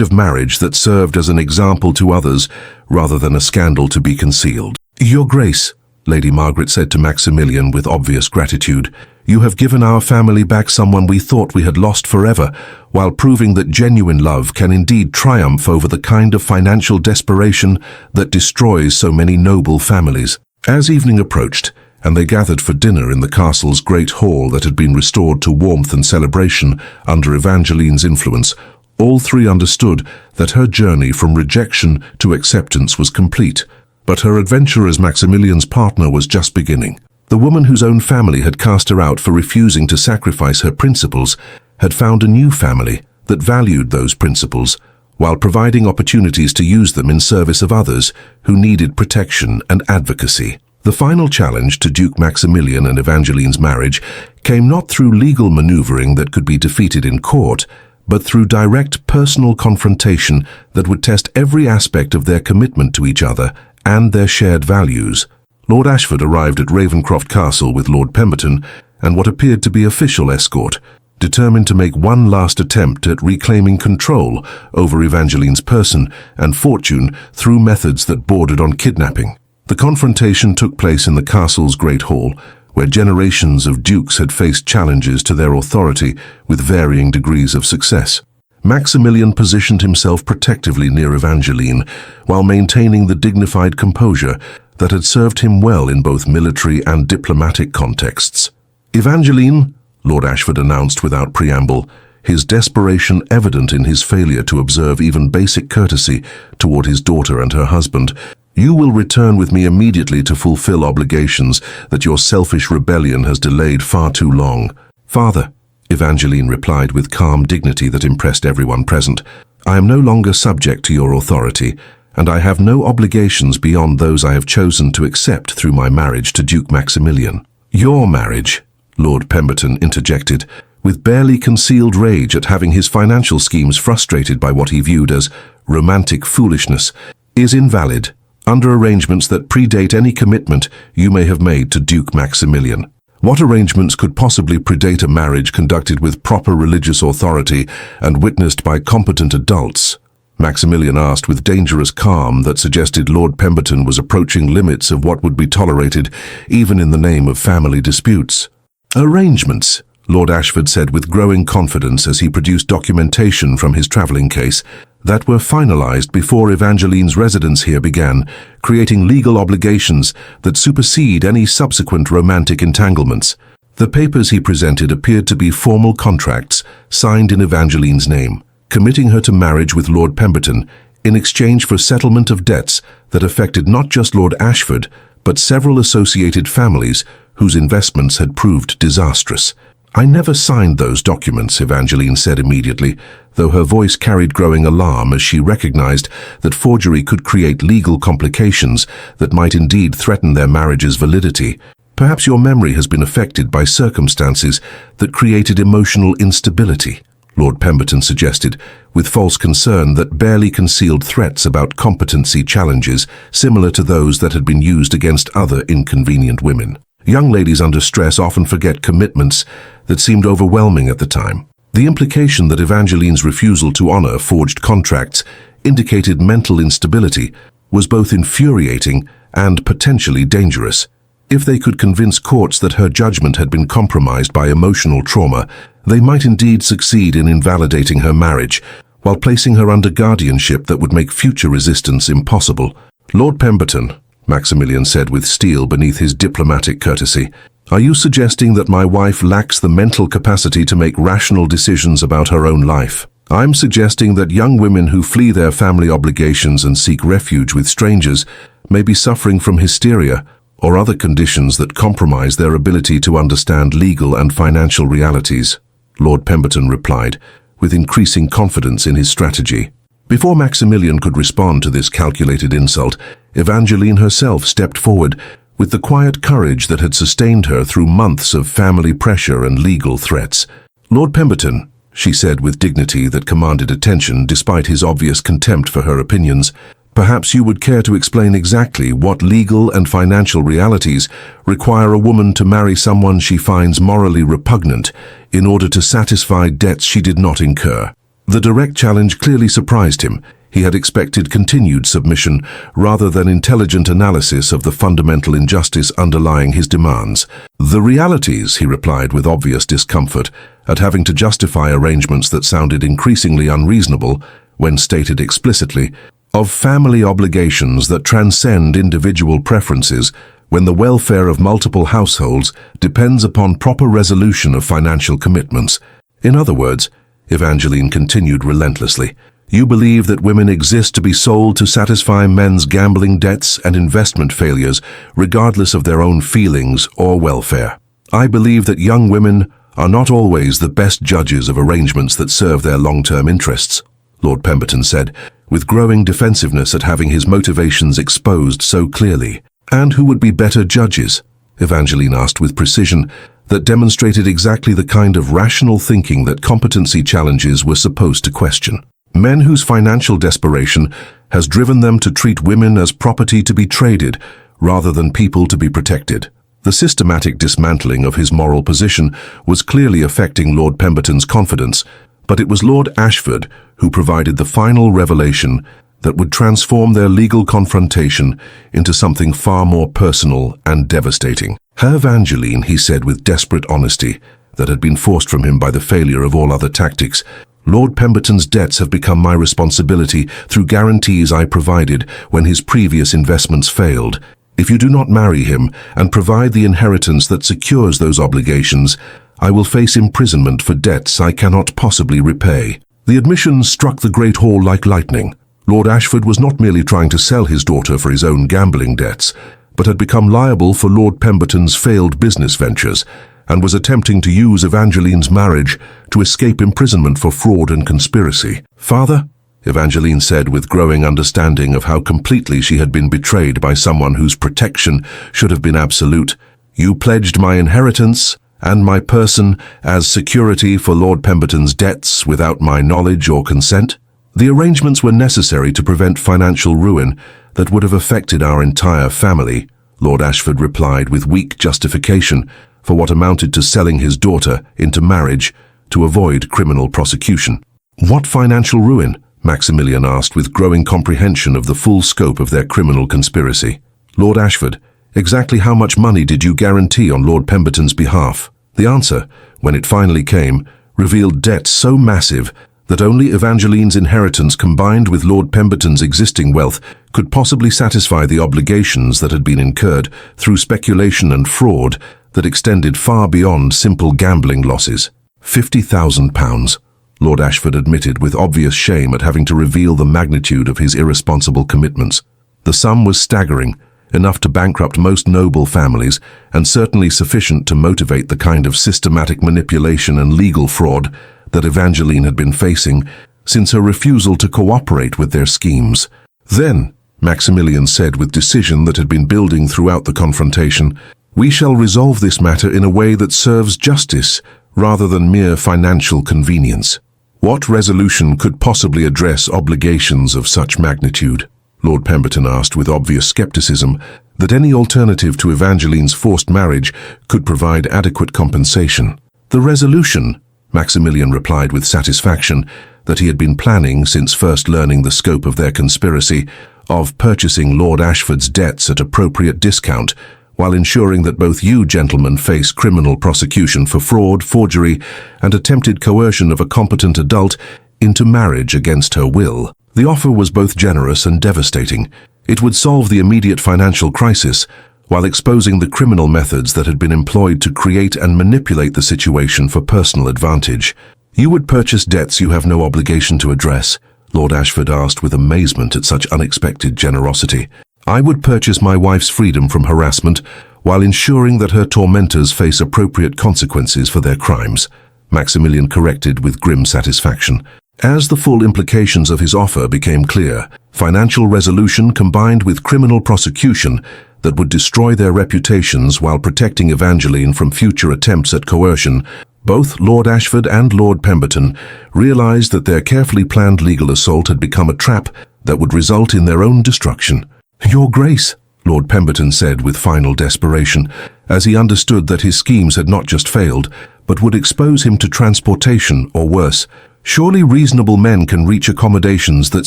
of marriage that served as an example to others rather than a scandal to be concealed. "Your Grace," Lady Margaret said to Maximilian with obvious gratitude, "you have given our family back someone we thought we had lost forever, while proving that genuine love can indeed triumph over the kind of financial desperation that destroys so many noble families." As evening approached, and they gathered for dinner in the castle's great hall that had been restored to warmth and celebration under Evangeline's influence, all three understood that her journey from rejection to acceptance was complete. But her adventure as Maximilian's partner was just beginning. The woman whose own family had cast her out for refusing to sacrifice her principles had found a new family that valued those principles, while providing opportunities to use them in service of others who needed protection and advocacy. The final challenge to Duke Maximilian and Evangeline's marriage came not through legal maneuvering that could be defeated in court, but through direct personal confrontation that would test every aspect of their commitment to each other and their shared values. Lord Ashford arrived at Ravenscroft Castle with Lord Pemberton and what appeared to be official escort, determined to make one last attempt at reclaiming control over Evangeline's person and fortune through methods that bordered on kidnapping. The confrontation took place in the castle's great hall, where generations of dukes had faced challenges to their authority with varying degrees of success. Maximilian positioned himself protectively near Evangeline, while maintaining the dignified composure that had served him well in both military and diplomatic contexts. "Evangeline," Lord Ashford announced without preamble, his desperation evident in his failure to observe even basic courtesy toward his daughter and her husband, "you will return with me immediately to fulfill obligations that your selfish rebellion has delayed far too long." "Father," Evangeline replied with calm dignity that impressed everyone present, "I am no longer subject to your authority, and I have no obligations beyond those I have chosen to accept through my marriage to Duke Maximilian." "Your marriage," Lord Pemberton interjected, with barely concealed rage at having his financial schemes frustrated by what he viewed as romantic foolishness, "is invalid, under arrangements that predate any commitment you may have made to Duke Maximilian." "What arrangements could possibly predate a marriage conducted with proper religious authority and witnessed by competent adults?" Maximilian asked with dangerous calm that suggested Lord Pemberton was approaching limits of what would be tolerated even in the name of family disputes. "Arrangements," Lord Ashford said with growing confidence as he produced documentation from his travelling case, "that were finalized before Evangeline's residence here began, creating legal obligations that supersede any subsequent romantic entanglements." The papers he presented appeared to be formal contracts signed in Evangeline's name, committing her to marriage with Lord Pemberton in exchange for settlement of debts that affected not just Lord Ashford, but several associated families whose investments had proved disastrous. "I never signed those documents," Evangeline said immediately, though her voice carried growing alarm as she recognized that forgery could create legal complications that might indeed threaten their marriage's validity. "Perhaps your memory has been affected by circumstances that created emotional instability," Lord Pemberton suggested, with false concern that barely concealed threats about competency challenges similar to those that had been used against other inconvenient women. Young ladies under stress often forget commitments that seemed overwhelming at the time. The implication that Evangeline's refusal to honor forged contracts indicated mental instability was both infuriating and potentially dangerous. If they could convince courts that her judgment had been compromised by emotional trauma, they might indeed succeed in invalidating her marriage, while placing her under guardianship that would make future resistance impossible. "Lord Pemberton," Maximilian said with steel beneath his diplomatic courtesy, "are you suggesting that my wife lacks the mental capacity to make rational decisions about her own life?" "I'm suggesting that young women who flee their family obligations and seek refuge with strangers may be suffering from hysteria or other conditions that compromise their ability to understand legal and financial realities," Lord Pemberton replied, with increasing confidence in his strategy. Before Maximilian could respond to this calculated insult, Evangeline herself stepped forward with the quiet courage that had sustained her through months of family pressure and legal threats. "Lord Pemberton," she said with dignity that commanded attention despite his obvious contempt for her opinions, "perhaps you would care to explain exactly what legal and financial realities require a woman to marry someone she finds morally repugnant in order to satisfy debts she did not incur." The direct challenge clearly surprised him. He had expected continued submission rather than intelligent analysis of the fundamental injustice underlying his demands. "The realities," he replied with obvious discomfort at having to justify arrangements that sounded increasingly unreasonable when stated explicitly, "of family obligations that transcend individual preferences when the welfare of multiple households depends upon proper resolution of financial commitments." In other words, Evangeline continued relentlessly, "you believe that women exist to be sold to satisfy men's gambling debts and investment failures, regardless of their own feelings or welfare. I believe that young women are not always the best judges of arrangements that serve their long-term interests," Lord Pemberton said, with growing defensiveness at having his motivations exposed so clearly. "And who would be better judges?" Evangeline asked with precision that demonstrated exactly the kind of rational thinking that competency challenges were supposed to question. "Men whose financial desperation has driven them to treat women as property to be traded rather than people to be protected." The systematic dismantling of his moral position was clearly affecting Lord Pemberton's confidence, but it was Lord Ashford who provided the final revelation that would transform their legal confrontation into something far more personal and devastating. "Her Evangeline," he said with desperate honesty that had been forced from him by the failure of all other tactics, "Lord Pemberton's debts have become my responsibility through guarantees I provided when his previous investments failed. If you do not marry him and provide the inheritance that secures those obligations, I will face imprisonment for debts I cannot possibly repay." The admission struck the Great Hall like lightning. Lord Ashford was not merely trying to sell his daughter for his own gambling debts, but had become liable for Lord Pemberton's failed business ventures, and was attempting to use Evangeline's marriage to escape imprisonment for fraud and conspiracy. "Father," Evangeline said with growing understanding of how completely she had been betrayed by someone whose protection should have been absolute, "you pledged my inheritance and my person as security for Lord Pemberton's debts without my knowledge or consent." "The arrangements were necessary to prevent financial ruin that would have affected our entire family," Lord Ashford replied with weak justification for what amounted to selling his daughter into marriage to avoid criminal prosecution. "What financial ruin?" Maximilian asked with growing comprehension of the full scope of their criminal conspiracy. "Lord Ashford, exactly how much money did you guarantee on Lord Pemberton's behalf?" The answer, when it finally came, revealed debts so massive that only Evangeline's inheritance combined with Lord Pemberton's existing wealth could possibly satisfy the obligations that had been incurred through speculation and fraud that extended far beyond simple gambling losses. £50,000, Lord Ashford admitted with obvious shame at having to reveal the magnitude of his irresponsible commitments. The sum was staggering, enough to bankrupt most noble families, and certainly sufficient to motivate the kind of systematic manipulation and legal fraud that Evangeline had been facing since her refusal to cooperate with their schemes. "Then," Maximilian said with decision that had been building throughout the confrontation, "we shall resolve this matter in a way that serves justice rather than mere financial convenience." "What resolution could possibly address obligations of such magnitude?" Lord Pemberton asked with obvious skepticism that any alternative to Evangeline's forced marriage could provide adequate compensation. "The resolution," Maximilian replied with satisfaction that he had been planning since first learning the scope of their conspiracy, of purchasing Lord Ashford's debts at appropriate discount, while ensuring that both you gentlemen face criminal prosecution for fraud, forgery, and attempted coercion of a competent adult into marriage against her will. The offer was both generous and devastating. It would solve the immediate financial crisis, while exposing the criminal methods that had been employed to create and manipulate the situation for personal advantage. "You would purchase debts you have no obligation to address?" Lord Ashford asked with amazement at such unexpected generosity. "I would purchase my wife's freedom from harassment, while ensuring that her tormentors face appropriate consequences for their crimes," Maximilian corrected with grim satisfaction. As the full implications of his offer became clear, financial resolution combined with criminal prosecution, that would destroy their reputations while protecting Evangeline from future attempts at coercion, both Lord Ashford and Lord Pemberton realized that their carefully planned legal assault had become a trap that would result in their own destruction. "Your Grace," Lord Pemberton said with final desperation, as he understood that his schemes had not just failed, but would expose him to transportation or worse. "Surely reasonable men can reach accommodations that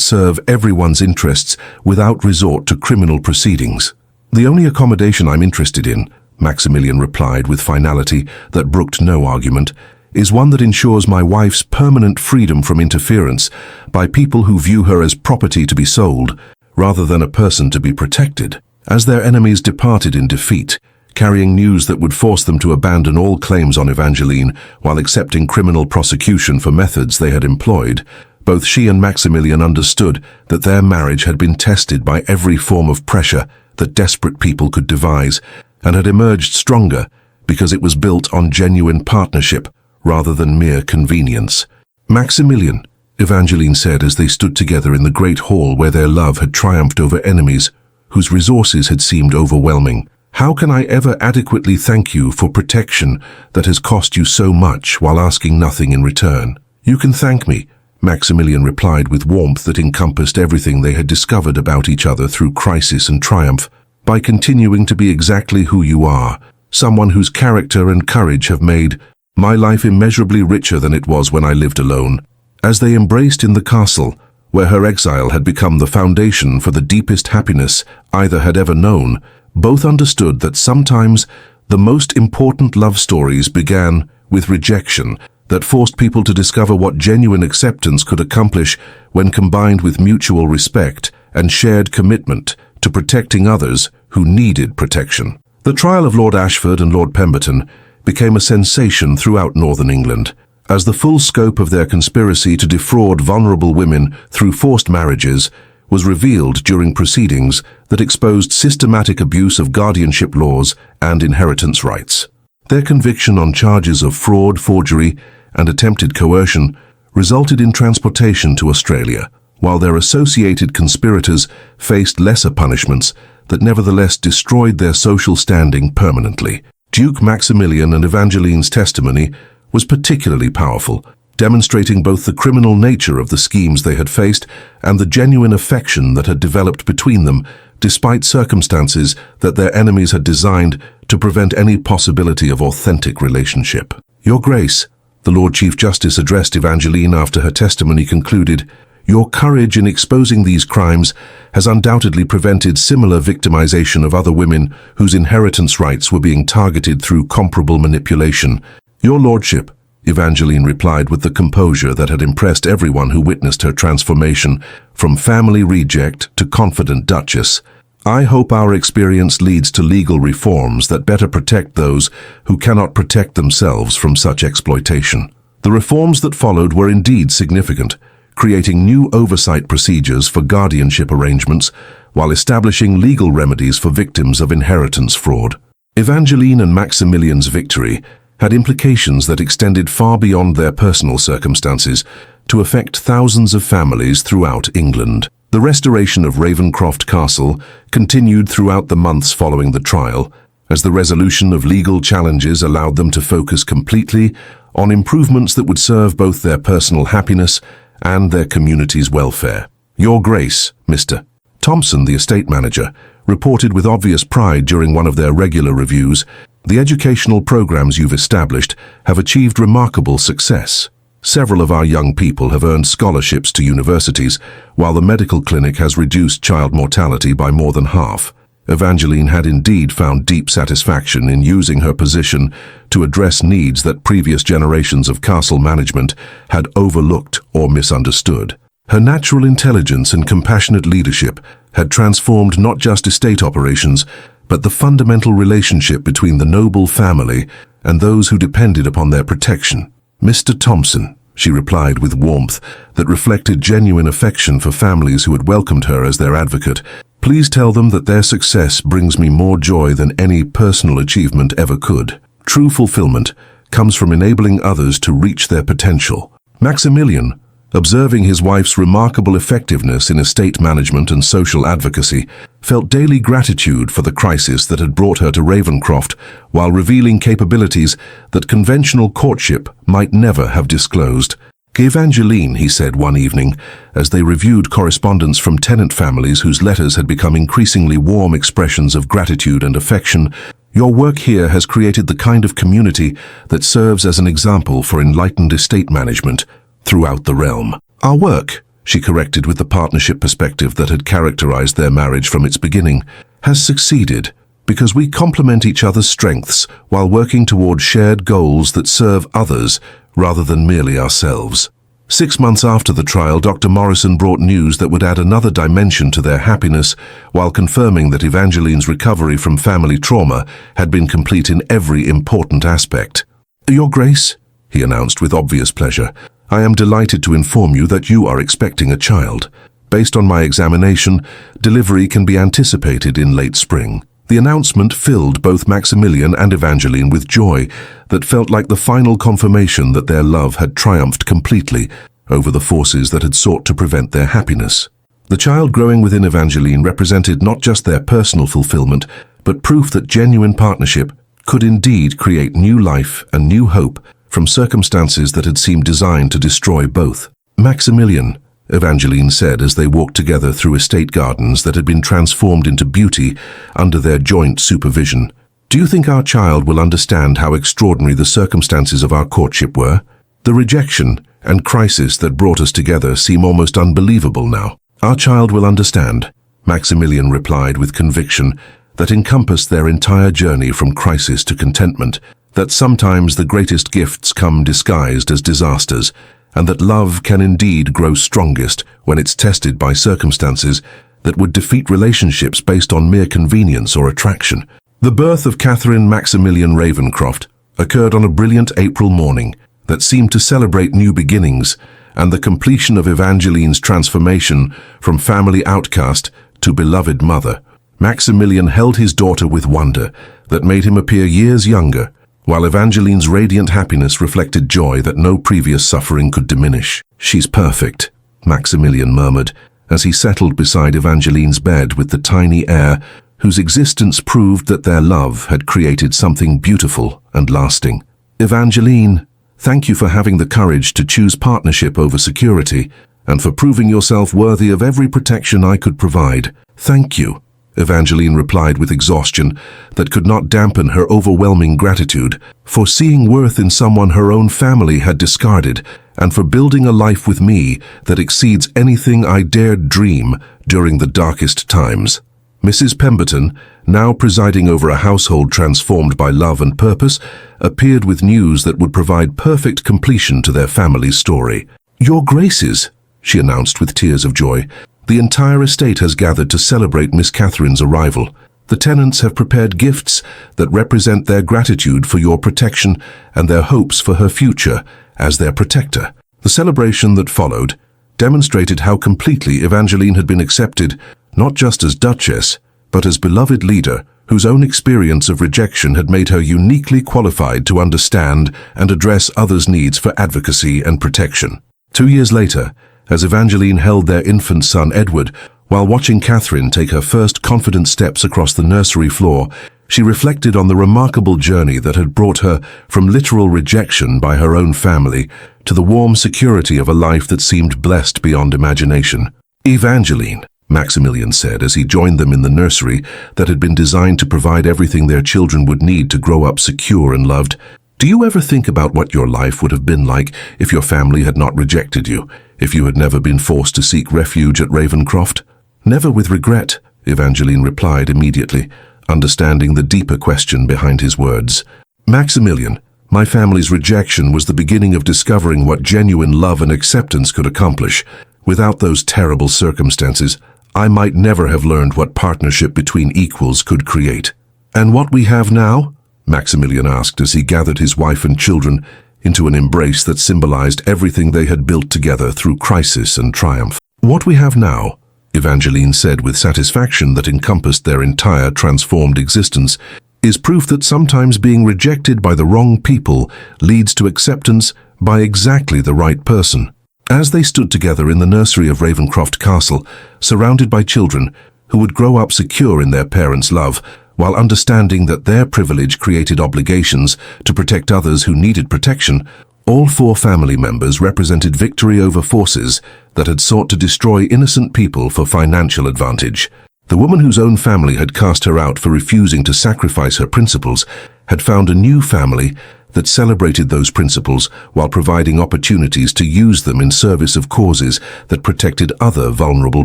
serve everyone's interests without resort to criminal proceedings." "The only accommodation I'm interested in," Maximilian replied with finality that brooked no argument, "is one that ensures my wife's permanent freedom from interference by people who view her as property to be sold, rather than a person to be protected." As their enemies departed in defeat, carrying news that would force them to abandon all claims on Evangeline while accepting criminal prosecution for methods they had employed, both she and Maximilian understood that their marriage had been tested by every form of pressure that desperate people could devise, and had emerged stronger because it was built on genuine partnership rather than mere convenience. "Maximilian," Evangeline said as they stood together in the great hall where their love had triumphed over enemies whose resources had seemed overwhelming, "how can I ever adequately thank you for protection that has cost you so much while asking nothing in return?" "You can thank me," Maximilian replied with warmth that encompassed everything they had discovered about each other through crisis and triumph, "by continuing to be exactly who you are, someone whose character and courage have made my life immeasurably richer than it was when I lived alone." As they embraced in the castle, where her exile had become the foundation for the deepest happiness either had ever known, both understood that sometimes the most important love stories began with rejection that forced people to discover what genuine acceptance could accomplish when combined with mutual respect and shared commitment to protecting others who needed protection. The trial of Lord Ashford and Lord Pemberton became a sensation throughout northern England, as the full scope of their conspiracy to defraud vulnerable women through forced marriages was revealed during proceedings that exposed systematic abuse of guardianship laws and inheritance rights. Their conviction on charges of fraud, forgery, and attempted coercion resulted in transportation to Australia, while their associated conspirators faced lesser punishments that nevertheless destroyed their social standing permanently. Duke Maximilian and Evangeline's testimony was particularly powerful, demonstrating both the criminal nature of the schemes they had faced and the genuine affection that had developed between them, despite circumstances that their enemies had designed to prevent any possibility of authentic relationship. "Your Grace," the Lord Chief Justice addressed Evangeline after her testimony concluded, "your courage in exposing these crimes has undoubtedly prevented similar victimization of other women whose inheritance rights were being targeted through comparable manipulation." "Your Lordship," Evangeline replied with the composure that had impressed everyone who witnessed her transformation from family reject to confident duchess, "I hope our experience leads to legal reforms that better protect those who cannot protect themselves from such exploitation." The reforms that followed were indeed significant, creating new oversight procedures for guardianship arrangements while establishing legal remedies for victims of inheritance fraud. Evangeline and Maximilian's victory had implications that extended far beyond their personal circumstances to affect thousands of families throughout England. The restoration of Ravenscroft Castle continued throughout the months following the trial, as the resolution of legal challenges allowed them to focus completely on improvements that would serve both their personal happiness and their community's welfare. "Your Grace," Mr. Thompson, the estate manager, reported with obvious pride during one of their regular reviews, "The educational programs you've established have achieved remarkable success. Several of our young people have earned scholarships to universities, while the medical clinic has reduced child mortality by more than half." Evangeline had indeed found deep satisfaction in using her position to address needs that previous generations of castle management had overlooked or misunderstood. Her natural intelligence and compassionate leadership had transformed not just estate operations, but the fundamental relationship between the noble family and those who depended upon their protection. "Mr. Thompson," she replied with warmth that reflected genuine affection for families who had welcomed her as their advocate, "please tell them that their success brings me more joy than any personal achievement ever could. True fulfillment comes from enabling others to reach their potential." Maximilian, observing his wife's remarkable effectiveness in estate management and social advocacy, felt daily gratitude for the crisis that had brought her to Ravencroft, while revealing capabilities that conventional courtship might never have disclosed. "Evangeline," he said one evening, as they reviewed correspondence from tenant families whose letters had become increasingly warm expressions of gratitude and affection, "your work here has created the kind of community that serves as an example for enlightened estate management throughout the realm." "Our work," she corrected with the partnership perspective that had characterized their marriage from its beginning, "has succeeded because we complement each other's strengths while working toward shared goals that serve others rather than merely ourselves." 6 months after the trial, Dr. Morrison brought news that would add another dimension to their happiness, while confirming that Evangeline's recovery from family trauma had been complete in every important aspect. "Your Grace," he announced with obvious pleasure, "I am delighted to inform you that you are expecting a child. Based on my examination, delivery can be anticipated in late spring." The announcement filled both Maximilian and Evangeline with joy that felt like the final confirmation that their love had triumphed completely over the forces that had sought to prevent their happiness. The child growing within Evangeline represented not just their personal fulfillment, but proof that genuine partnership could indeed create new life and new hope from circumstances that had seemed designed to destroy both. "Maximilian," Evangeline said as they walked together through estate gardens that had been transformed into beauty under their joint supervision, "do you think our child will understand how extraordinary the circumstances of our courtship were? The rejection and crisis that brought us together seem almost unbelievable now." "Our child will understand," Maximilian replied with conviction that encompassed their entire journey from crisis to contentment, that sometimes the greatest gifts come disguised as disasters, and that love can indeed grow strongest when it's tested by circumstances that would defeat relationships based on mere convenience or attraction. The birth of Catherine Maximilian Ravencroft occurred on a brilliant April morning that seemed to celebrate new beginnings and the completion of Evangeline's transformation from family outcast to beloved mother. Maximilian held his daughter with wonder that made him appear years younger, while Evangeline's radiant happiness reflected joy that no previous suffering could diminish. "She's perfect," Maximilian murmured, as he settled beside Evangeline's bed with the tiny heir whose existence proved that their love had created something beautiful and lasting. "Evangeline, thank you for having the courage to choose partnership over security, and for proving yourself worthy of every protection I could provide." "Thank you," Evangeline replied with exhaustion that could not dampen her overwhelming gratitude, "for seeing worth in someone her own family had discarded, and for building a life with me that exceeds anything I dared dream during the darkest times." Mrs. Pemberton, now presiding over a household transformed by love and purpose, appeared with news that would provide perfect completion to their family's story. "Your Graces," she announced with tears of joy, "the entire estate has gathered to celebrate Miss Catherine's arrival. The tenants have prepared gifts that represent their gratitude for your protection and their hopes for her future as their protector." The celebration that followed demonstrated how completely Evangeline had been accepted, not just as Duchess, but as beloved leader whose own experience of rejection had made her uniquely qualified to understand and address others' needs for advocacy and protection. 2 years later, as Evangeline held their infant son Edward, while watching Catherine take her first confident steps across the nursery floor, she reflected on the remarkable journey that had brought her from literal rejection by her own family to the warm security of a life that seemed blessed beyond imagination. "Evangeline," Maximilian said as he joined them in the nursery that had been designed to provide everything their children would need to grow up secure and loved, "do you ever think about what your life would have been like if your family had not rejected you, if you had never been forced to seek refuge at Ravencroft?" "Never with regret," Evangeline replied immediately, understanding the deeper question behind his words. "Maximilian, my family's rejection was the beginning of discovering what genuine love and acceptance could accomplish. Without those terrible circumstances, I might never have learned what partnership between equals could create." "And what we have now?" Maximilian asked as he gathered his wife and children into an embrace that symbolized everything they had built together through crisis and triumph. "What we have now," Evangeline said with satisfaction that encompassed their entire transformed existence, "is proof that sometimes being rejected by the wrong people leads to acceptance by exactly the right person." As they stood together in the nursery of Ravencroft Castle, surrounded by children who would grow up secure in their parents' love, while understanding that their privilege created obligations to protect others who needed protection, all four family members represented victory over forces that had sought to destroy innocent people for financial advantage. The woman whose own family had cast her out for refusing to sacrifice her principles had found a new family that celebrated those principles while providing opportunities to use them in service of causes that protected other vulnerable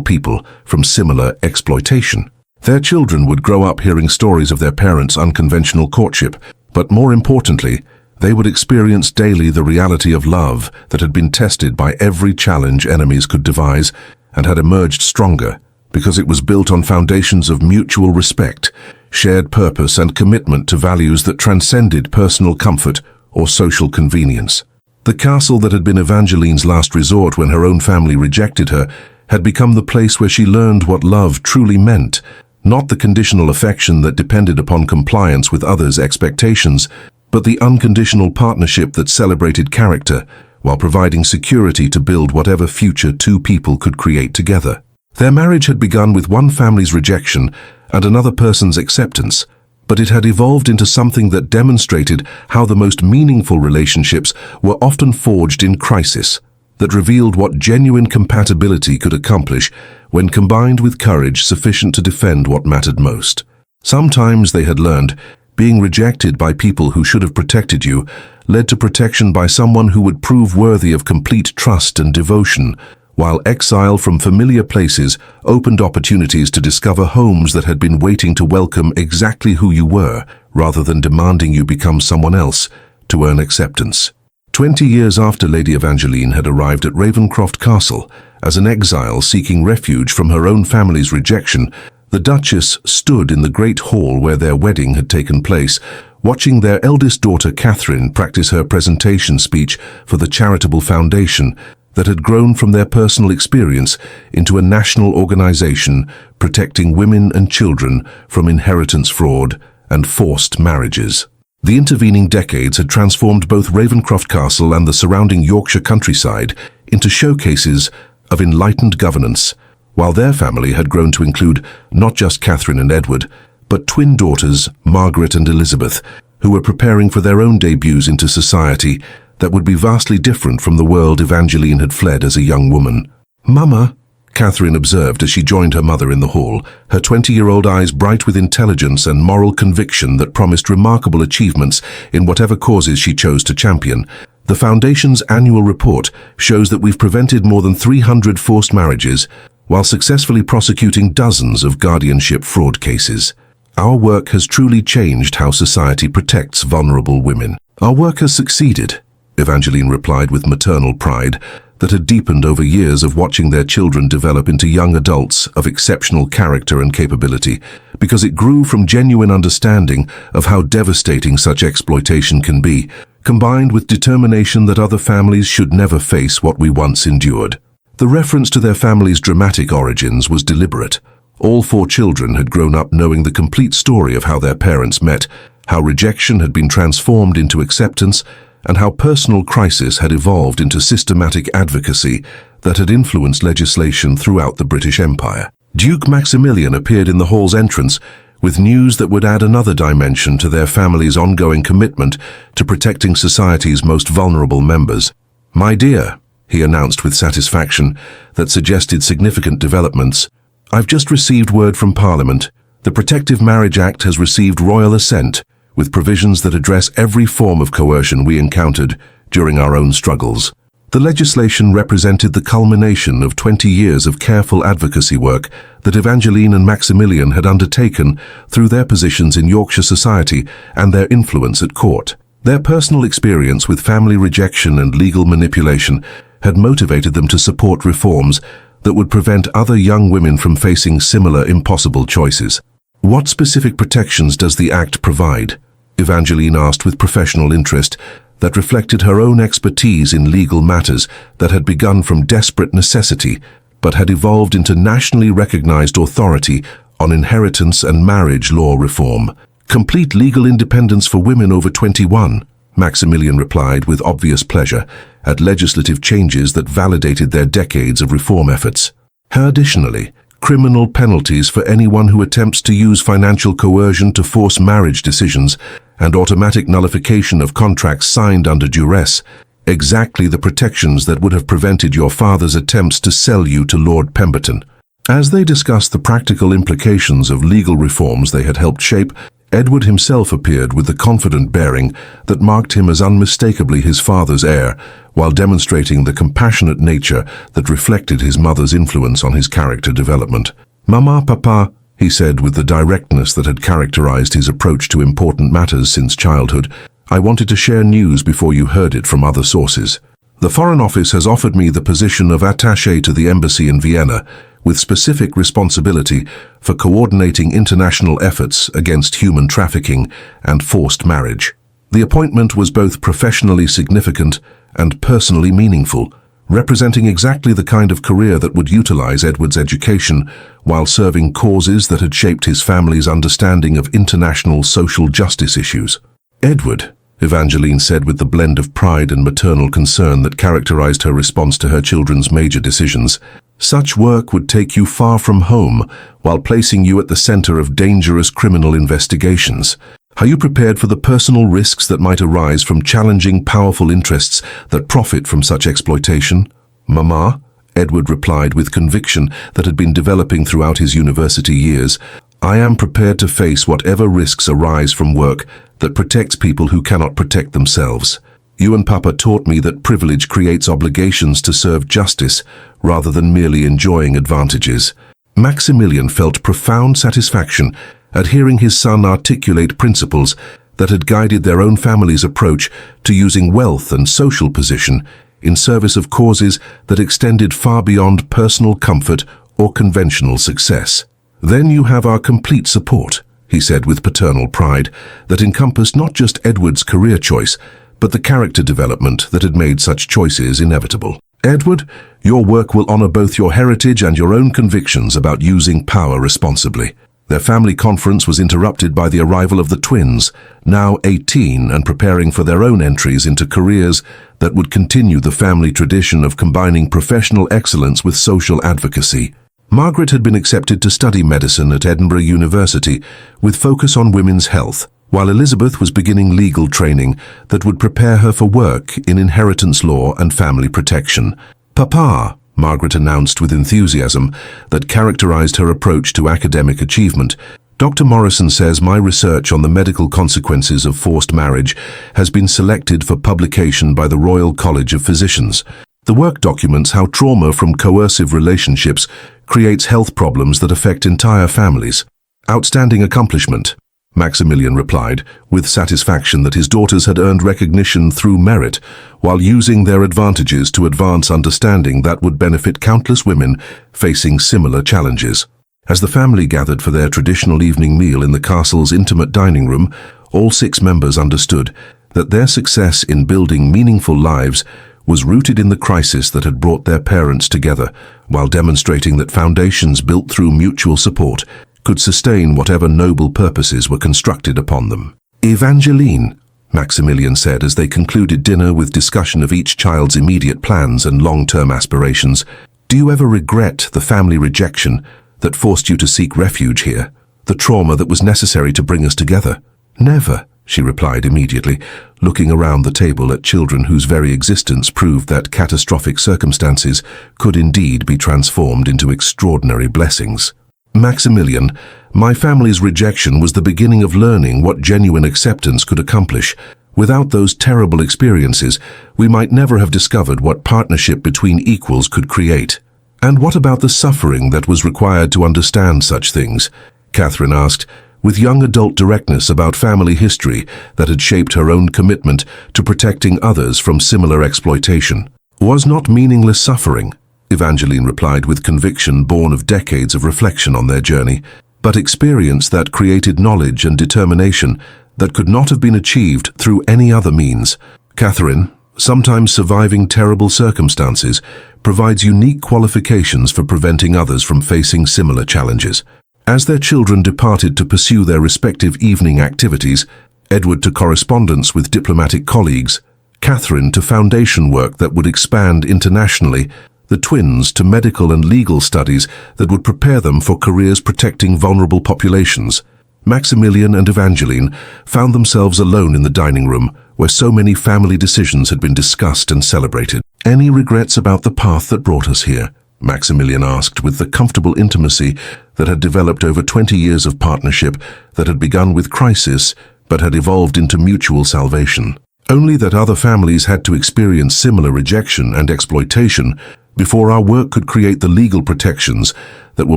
people from similar exploitation. Their children would grow up hearing stories of their parents' unconventional courtship, but more importantly, they would experience daily the reality of love that had been tested by every challenge enemies could devise and had emerged stronger because it was built on foundations of mutual respect, shared purpose and commitment to values that transcended personal comfort or social convenience. The castle that had been Evangeline's last resort when her own family rejected her had become the place where she learned what love truly meant, not the conditional affection that depended upon compliance with others' expectations, but the unconditional partnership that celebrated character while providing security to build whatever future two people could create together. Their marriage had begun with one family's rejection and another person's acceptance, but it had evolved into something that demonstrated how the most meaningful relationships were often forged in crisis, that revealed what genuine compatibility could accomplish when combined with courage sufficient to defend what mattered most. Sometimes, they had learned, being rejected by people who should have protected you led to protection by someone who would prove worthy of complete trust and devotion, while exile from familiar places opened opportunities to discover homes that had been waiting to welcome exactly who you were, rather than demanding you become someone else to earn acceptance. 20 years after Lady Evangeline had arrived at Ravencroft Castle, as an exile seeking refuge from her own family's rejection, the Duchess stood in the great hall where their wedding had taken place, watching their eldest daughter Catherine practice her presentation speech for the charitable foundation that had grown from their personal experience into a national organization protecting women and children from inheritance fraud and forced marriages. The intervening decades had transformed both Ravencroft Castle and the surrounding Yorkshire countryside into showcases of enlightened governance, while their family had grown to include not just Catherine and Edward, but twin daughters, Margaret and Elizabeth, who were preparing for their own debuts into society that would be vastly different from the world Evangeline had fled as a young woman. "Mama," Catherine observed as she joined her mother in the hall, her 20-year-old eyes bright with intelligence and moral conviction that promised remarkable achievements in whatever causes she chose to champion. "The Foundation's annual report shows that we've prevented more than 300 forced marriages, while successfully prosecuting dozens of guardianship fraud cases. Our work has truly changed how society protects vulnerable women." "Our work has succeeded," Evangeline replied with maternal pride that had deepened over years of watching their children develop into young adults of exceptional character and capability, because it grew from genuine understanding of how devastating such exploitation can be, combined with determination that other families should never face what we once endured. The reference to their family's dramatic origins was deliberate. All four children had grown up knowing the complete story of how their parents met, how rejection had been transformed into acceptance, and how personal crisis had evolved into systematic advocacy that had influenced legislation throughout the British Empire. Duke Maximilian appeared in the hall's entrance with news that would add another dimension to their family's ongoing commitment to protecting society's most vulnerable members. "My dear," he announced with satisfaction that suggested significant developments, "I've just received word from Parliament. The Protective Marriage Act has received royal assent, with provisions that address every form of coercion we encountered during our own struggles." The legislation represented the culmination of 20 years of careful advocacy work that Evangeline and Maximilian had undertaken through their positions in Yorkshire society and their influence at court. Their personal experience with family rejection and legal manipulation had motivated them to support reforms that would prevent other young women from facing similar impossible choices. "What specific protections does the Act provide?" Evangeline asked with professional interest that reflected her own expertise in legal matters that had begun from desperate necessity but had evolved into nationally recognized authority on inheritance and marriage law reform. "Complete legal independence for women over 21, Maximilian replied with obvious pleasure at legislative changes that validated their decades of reform efforts. Additionally, criminal penalties for anyone who attempts to use financial coercion to force marriage decisions and automatic nullification of contracts signed under duress, exactly the protections that would have prevented your father's attempts to sell you to Lord Pemberton. As they discussed the practical implications of legal reforms they had helped shape, Edward himself appeared with the confident bearing that marked him as unmistakably his father's heir, while demonstrating the compassionate nature that reflected his mother's influence on his character development. "Mama, Papa," he said with the directness that had characterized his approach to important matters since childhood, "I wanted to share news before you heard it from other sources. The Foreign Office has offered me the position of attaché to the embassy in Vienna, with specific responsibility for coordinating international efforts against human trafficking and forced marriage. The appointment was both professionally significant and personally meaningful, representing exactly the kind of career that would utilize Edward's education while serving causes that had shaped his family's understanding of international social justice issues." "Edward," Evangeline said with the blend of pride and maternal concern that characterized her response to her children's major decisions, "such work would take you far from home while placing you at the center of dangerous criminal investigations. Are you prepared for the personal risks that might arise from challenging powerful interests that profit from such exploitation?" "Mama," Edward replied with conviction that had been developing throughout his university years, "I am prepared to face whatever risks arise from work that protects people who cannot protect themselves. You and Papa taught me that privilege creates obligations to serve justice rather than merely enjoying advantages." Maximilian felt profound satisfaction at hearing his son articulate principles that had guided their own family's approach to using wealth and social position in service of causes that extended far beyond personal comfort or conventional success. "Then you have our complete support," he said with paternal pride that encompassed not just Edward's career choice, but the character development that had made such choices inevitable. "Edward, your work will honor both your heritage and your own convictions about using power responsibly." Their family conference was interrupted by the arrival of the twins, now 18 and preparing for their own entries into careers that would continue the family tradition of combining professional excellence with social advocacy. Margaret had been accepted to study medicine at Edinburgh University with focus on women's health, while Elizabeth was beginning legal training that would prepare her for work in inheritance law and family protection. "Papa," Margaret announced with enthusiasm that characterized her approach to academic achievement, "Dr. Morrison says my research on the medical consequences of forced marriage has been selected for publication by the Royal College of Physicians. The work documents how trauma from coercive relationships creates health problems that affect entire families." "Outstanding accomplishment," Maximilian replied, with satisfaction that his daughters had earned recognition through merit, while using their advantages to advance understanding that would benefit countless women facing similar challenges. As the family gathered for their traditional evening meal in the castle's intimate dining room, all 6 members understood that their success in building meaningful lives was rooted in the crisis that had brought their parents together, while demonstrating that foundations built through mutual support could sustain whatever noble purposes were constructed upon them. "Evangeline," Maximilian said as they concluded dinner with discussion of each child's immediate plans and long-term aspirations, "do you ever regret the family rejection that forced you to seek refuge here? The trauma that was necessary to bring us together?" "Never," she replied immediately, looking around the table at children whose very existence proved that catastrophic circumstances could indeed be transformed into extraordinary blessings. "Maximilian, my family's rejection was the beginning of learning what genuine acceptance could accomplish. Without those terrible experiences, we might never have discovered what partnership between equals could create." "And what about the suffering that was required to understand such things?" Catherine asked, with young adult directness about family history that had shaped her own commitment to protecting others from similar exploitation. "Was not meaningless suffering," Evangeline replied with conviction born of decades of reflection on their journey, "but experience that created knowledge and determination that could not have been achieved through any other means. Catherine, sometimes surviving terrible circumstances provides unique qualifications for preventing others from facing similar challenges." As their children departed to pursue their respective evening activities, Edward to correspondence with diplomatic colleagues, Catherine to foundation work that would expand internationally, the twins to medical and legal studies that would prepare them for careers protecting vulnerable populations. Maximilian and Evangeline found themselves alone in the dining room where so many family decisions had been discussed and celebrated. "Any regrets about the path that brought us here?" Maximilian asked with the comfortable intimacy that had developed over 20 years of partnership that had begun with crisis but had evolved into mutual salvation. "Only that other families had to experience similar rejection and exploitation before our work could create the legal protections that will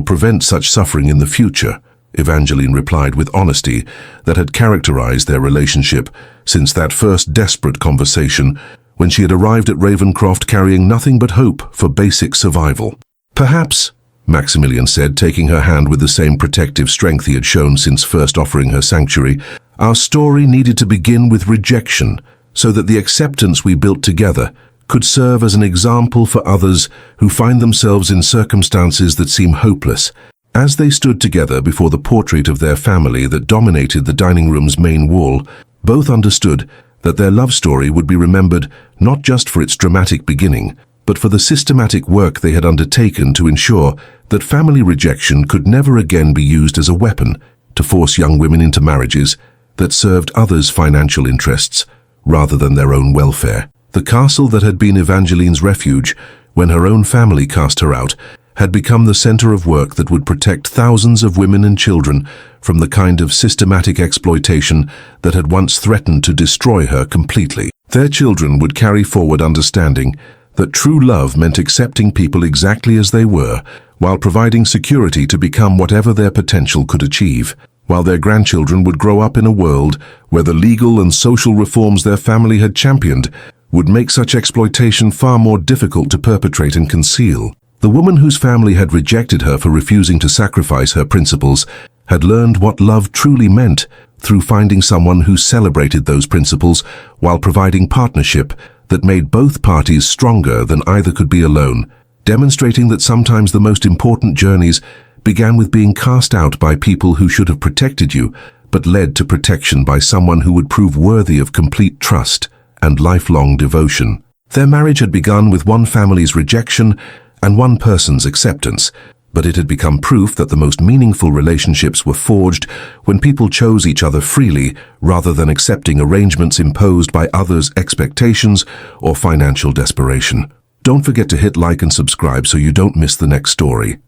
prevent such suffering in the future," Evangeline replied with honesty that had characterized their relationship since that first desperate conversation when she had arrived at Ravencroft carrying nothing but hope for basic survival. "Perhaps," Maximilian said, taking her hand with the same protective strength he had shown since first offering her sanctuary, "our story needed to begin with rejection so that the acceptance we built together could serve as an example for others who find themselves in circumstances that seem hopeless." As they stood together before the portrait of their family that dominated the dining room's main wall, both understood that their love story would be remembered not just for its dramatic beginning, but for the systematic work they had undertaken to ensure that family rejection could never again be used as a weapon to force young women into marriages that served others' financial interests rather than their own welfare. The castle that had been Evangeline's refuge when her own family cast her out had become the center of work that would protect thousands of women and children from the kind of systematic exploitation that had once threatened to destroy her completely. Their children would carry forward understanding that true love meant accepting people exactly as they were, while providing security to become whatever their potential could achieve, while their grandchildren would grow up in a world where the legal and social reforms their family had championed would make such exploitation far more difficult to perpetrate and conceal. The woman whose family had rejected her for refusing to sacrifice her principles had learned what love truly meant through finding someone who celebrated those principles while providing partnership that made both parties stronger than either could be alone, demonstrating that sometimes the most important journeys began with being cast out by people who should have protected you, but led to protection by someone who would prove worthy of complete trust and lifelong devotion. Their marriage had begun with one family's rejection and one person's acceptance, but it had become proof that the most meaningful relationships were forged when people chose each other freely rather than accepting arrangements imposed by others' expectations or financial desperation. Don't forget to hit like and subscribe so you don't miss the next story.